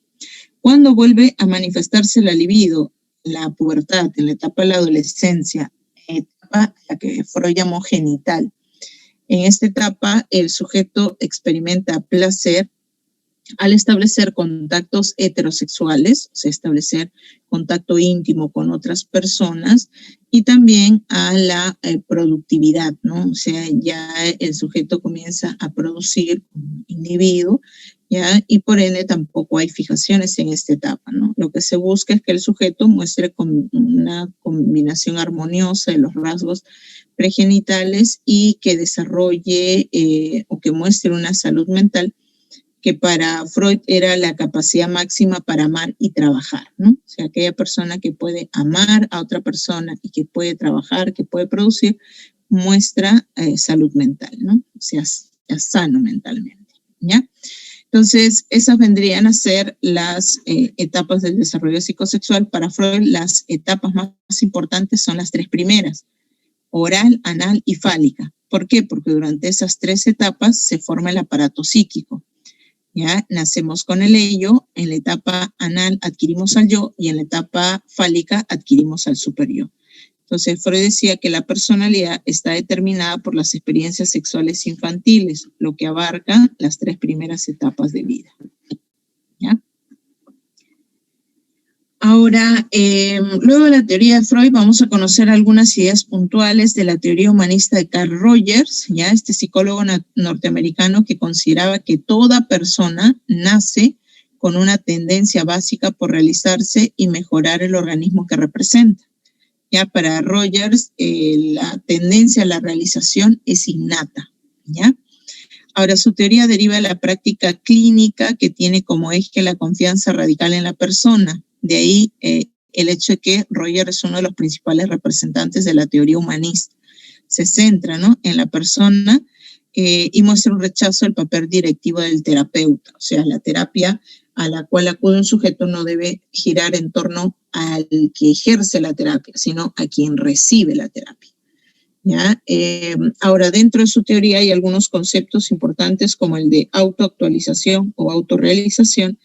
Cuando vuelve a manifestarse la libido, la pubertad, en la etapa de la adolescencia, etapa la que Freud llamó genital, en esta etapa el sujeto experimenta placer al establecer contactos heterosexuales, o sea, establecer contacto íntimo con otras personas, y también a la productividad, ¿no? O sea, ya el sujeto comienza a producir como individuo, ¿ya? Y por ende tampoco hay fijaciones en esta etapa, ¿no? Lo que se busca es que el sujeto muestre una combinación armoniosa de los rasgos pregenitales y que desarrolle o que muestre una salud mental que para Freud era la capacidad máxima para amar y trabajar, ¿no? O sea, aquella persona que puede amar a otra persona y que puede trabajar, que puede producir, muestra salud mental, ¿no? O sea, sano mentalmente, ¿ya? Entonces, esas vendrían a ser las etapas del desarrollo psicosexual. Para Freud, las etapas más importantes son las tres primeras: oral, anal y fálica. ¿Por qué? Porque durante esas tres etapas se forma el aparato psíquico. ¿Ya? Nacemos con el ello, en la etapa anal adquirimos al yo y en la etapa fálica adquirimos al superyo. Entonces, Freud decía que la personalidad está determinada por las experiencias sexuales infantiles, lo que abarca las tres primeras etapas de vida. ¿Ya? Ahora, luego de la teoría de Freud, vamos a conocer algunas ideas puntuales de la teoría humanista de Carl Rogers, ya este psicólogo norteamericano que consideraba que toda persona nace con una tendencia básica por realizarse y mejorar el organismo que representa. Ya para Rogers, la tendencia a la realización es innata, ¿ya? Ahora, su teoría deriva de la práctica clínica que tiene como eje la confianza radical en la persona. De ahí el hecho de que Rogers es uno de los principales representantes de la teoría humanista. Se centra, ¿no?, en la persona y muestra un rechazo del papel directivo del terapeuta. O sea, la terapia a la cual acude un sujeto no debe girar en torno al que ejerce la terapia, sino a quien recibe la terapia. ¿ya? Ahora, dentro de su teoría hay algunos conceptos importantes como el de autoactualización o autorrealización,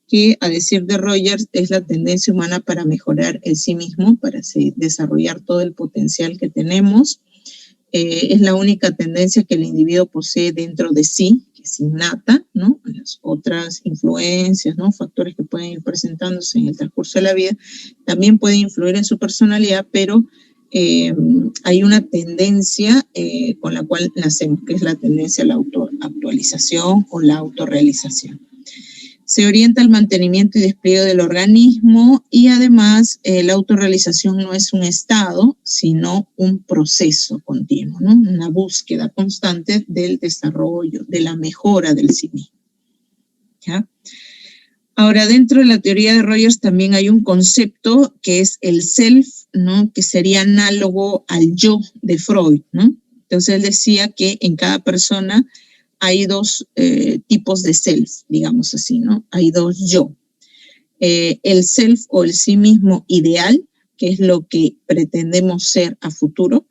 que a decir de Rogers es la tendencia humana para mejorar el sí mismo, para desarrollar todo el potencial que tenemos. Es la única tendencia que el individuo posee dentro de sí, que es innata, ¿no? Las otras influencias, ¿no? Factores que pueden ir presentándose en el transcurso de la vida también pueden influir en su personalidad, pero hay una tendencia con la cual nacemos, que es la tendencia a la autoactualización o la autorrealización. Se orienta al mantenimiento y despliegue del organismo y además la autorrealización no es un estado, sino un proceso continuo, ¿no? Una búsqueda constante del desarrollo, de la mejora del sí mismo. ¿Ya? Ahora, dentro de la teoría de Rogers también hay un concepto que es el self, ¿no? Que sería análogo al yo de Freud, ¿no? Entonces él decía que en cada persona hay dos tipos de self, digamos así, ¿no? Hay dos yo. El self o el sí mismo ideal, que es lo que pretendemos ser a futuro,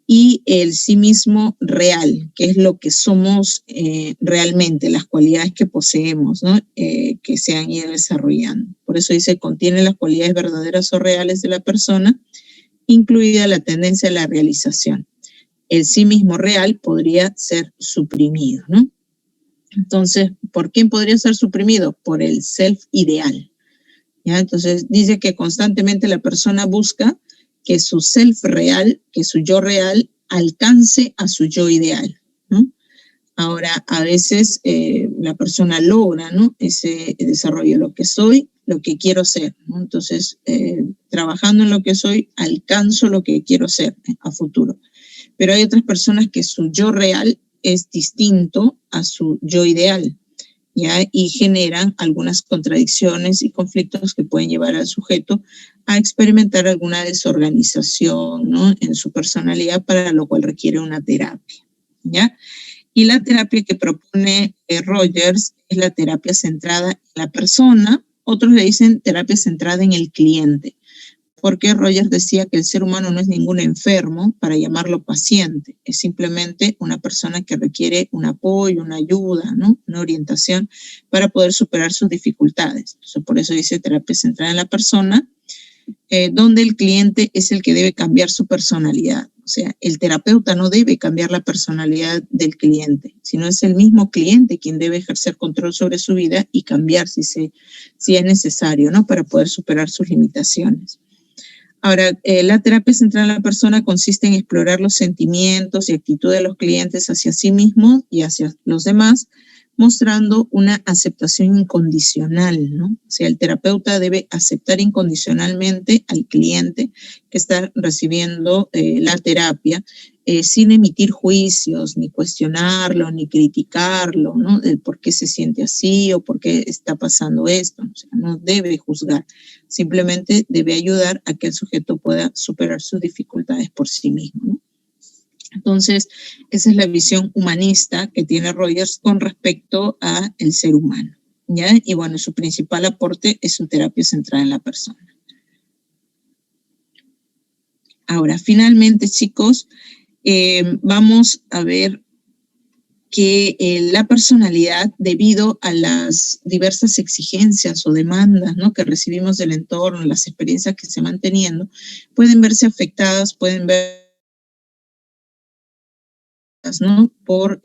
y el sí mismo real, que es lo que somos realmente, las cualidades que poseemos, ¿no? Que se han ido desarrollando. Por eso dice, contiene las cualidades verdaderas o reales de la persona, incluida la tendencia a la realización. El sí mismo real podría ser suprimido, ¿no? Entonces, ¿por quién podría ser suprimido? Por el self ideal, ¿ya? Entonces, dice que constantemente la persona busca que su self real, que su yo real, alcance a su yo ideal, ¿no? Ahora, a veces la persona logra, ¿no? Ese desarrollo, lo que soy, lo que quiero ser, ¿no? Entonces, trabajando en lo que soy, alcanzo lo que quiero ser a futuro. Pero hay otras personas que su yo real es distinto a su yo ideal, ¿ya? Y generan algunas contradicciones y conflictos que pueden llevar al sujeto a experimentar alguna desorganización, ¿no? En su personalidad, para lo cual requiere una terapia, ¿ya? Y la terapia que propone Rogers es la terapia centrada en la persona. Otros le dicen terapia centrada en el cliente, porque Rogers decía que el ser humano no es ningún enfermo para llamarlo paciente, es simplemente una persona que requiere un apoyo, una ayuda, ¿no? Una orientación para poder superar sus dificultades. Entonces, por eso dice terapia centrada en la persona, donde el cliente es el que debe cambiar su personalidad. O sea, el terapeuta no debe cambiar la personalidad del cliente, sino es el mismo cliente quien debe ejercer control sobre su vida y cambiar si es necesario, ¿no? Para poder superar sus limitaciones. Ahora, la terapia centrada en la persona consiste en explorar los sentimientos y actitudes de los clientes hacia sí mismos y hacia los demás, mostrando una aceptación incondicional, ¿no? O sea, el terapeuta debe aceptar incondicionalmente al cliente que está recibiendo la terapia, sin emitir juicios, ni cuestionarlo, ni criticarlo, ¿no? De por qué se siente así o por qué está pasando esto. O sea, no debe juzgar, simplemente debe ayudar a que el sujeto pueda superar sus dificultades por sí mismo, ¿no? Entonces, esa es la visión humanista que tiene Rogers con respecto a el ser humano, ¿ya? Y bueno, su principal aporte es su terapia centrada en la persona. Ahora, finalmente, chicos, vamos a ver que la personalidad, debido a las diversas exigencias o demandas, ¿no? Que recibimos del entorno, las experiencias que se van teniendo, pueden verse afectadas, pueden ver, ¿no? Por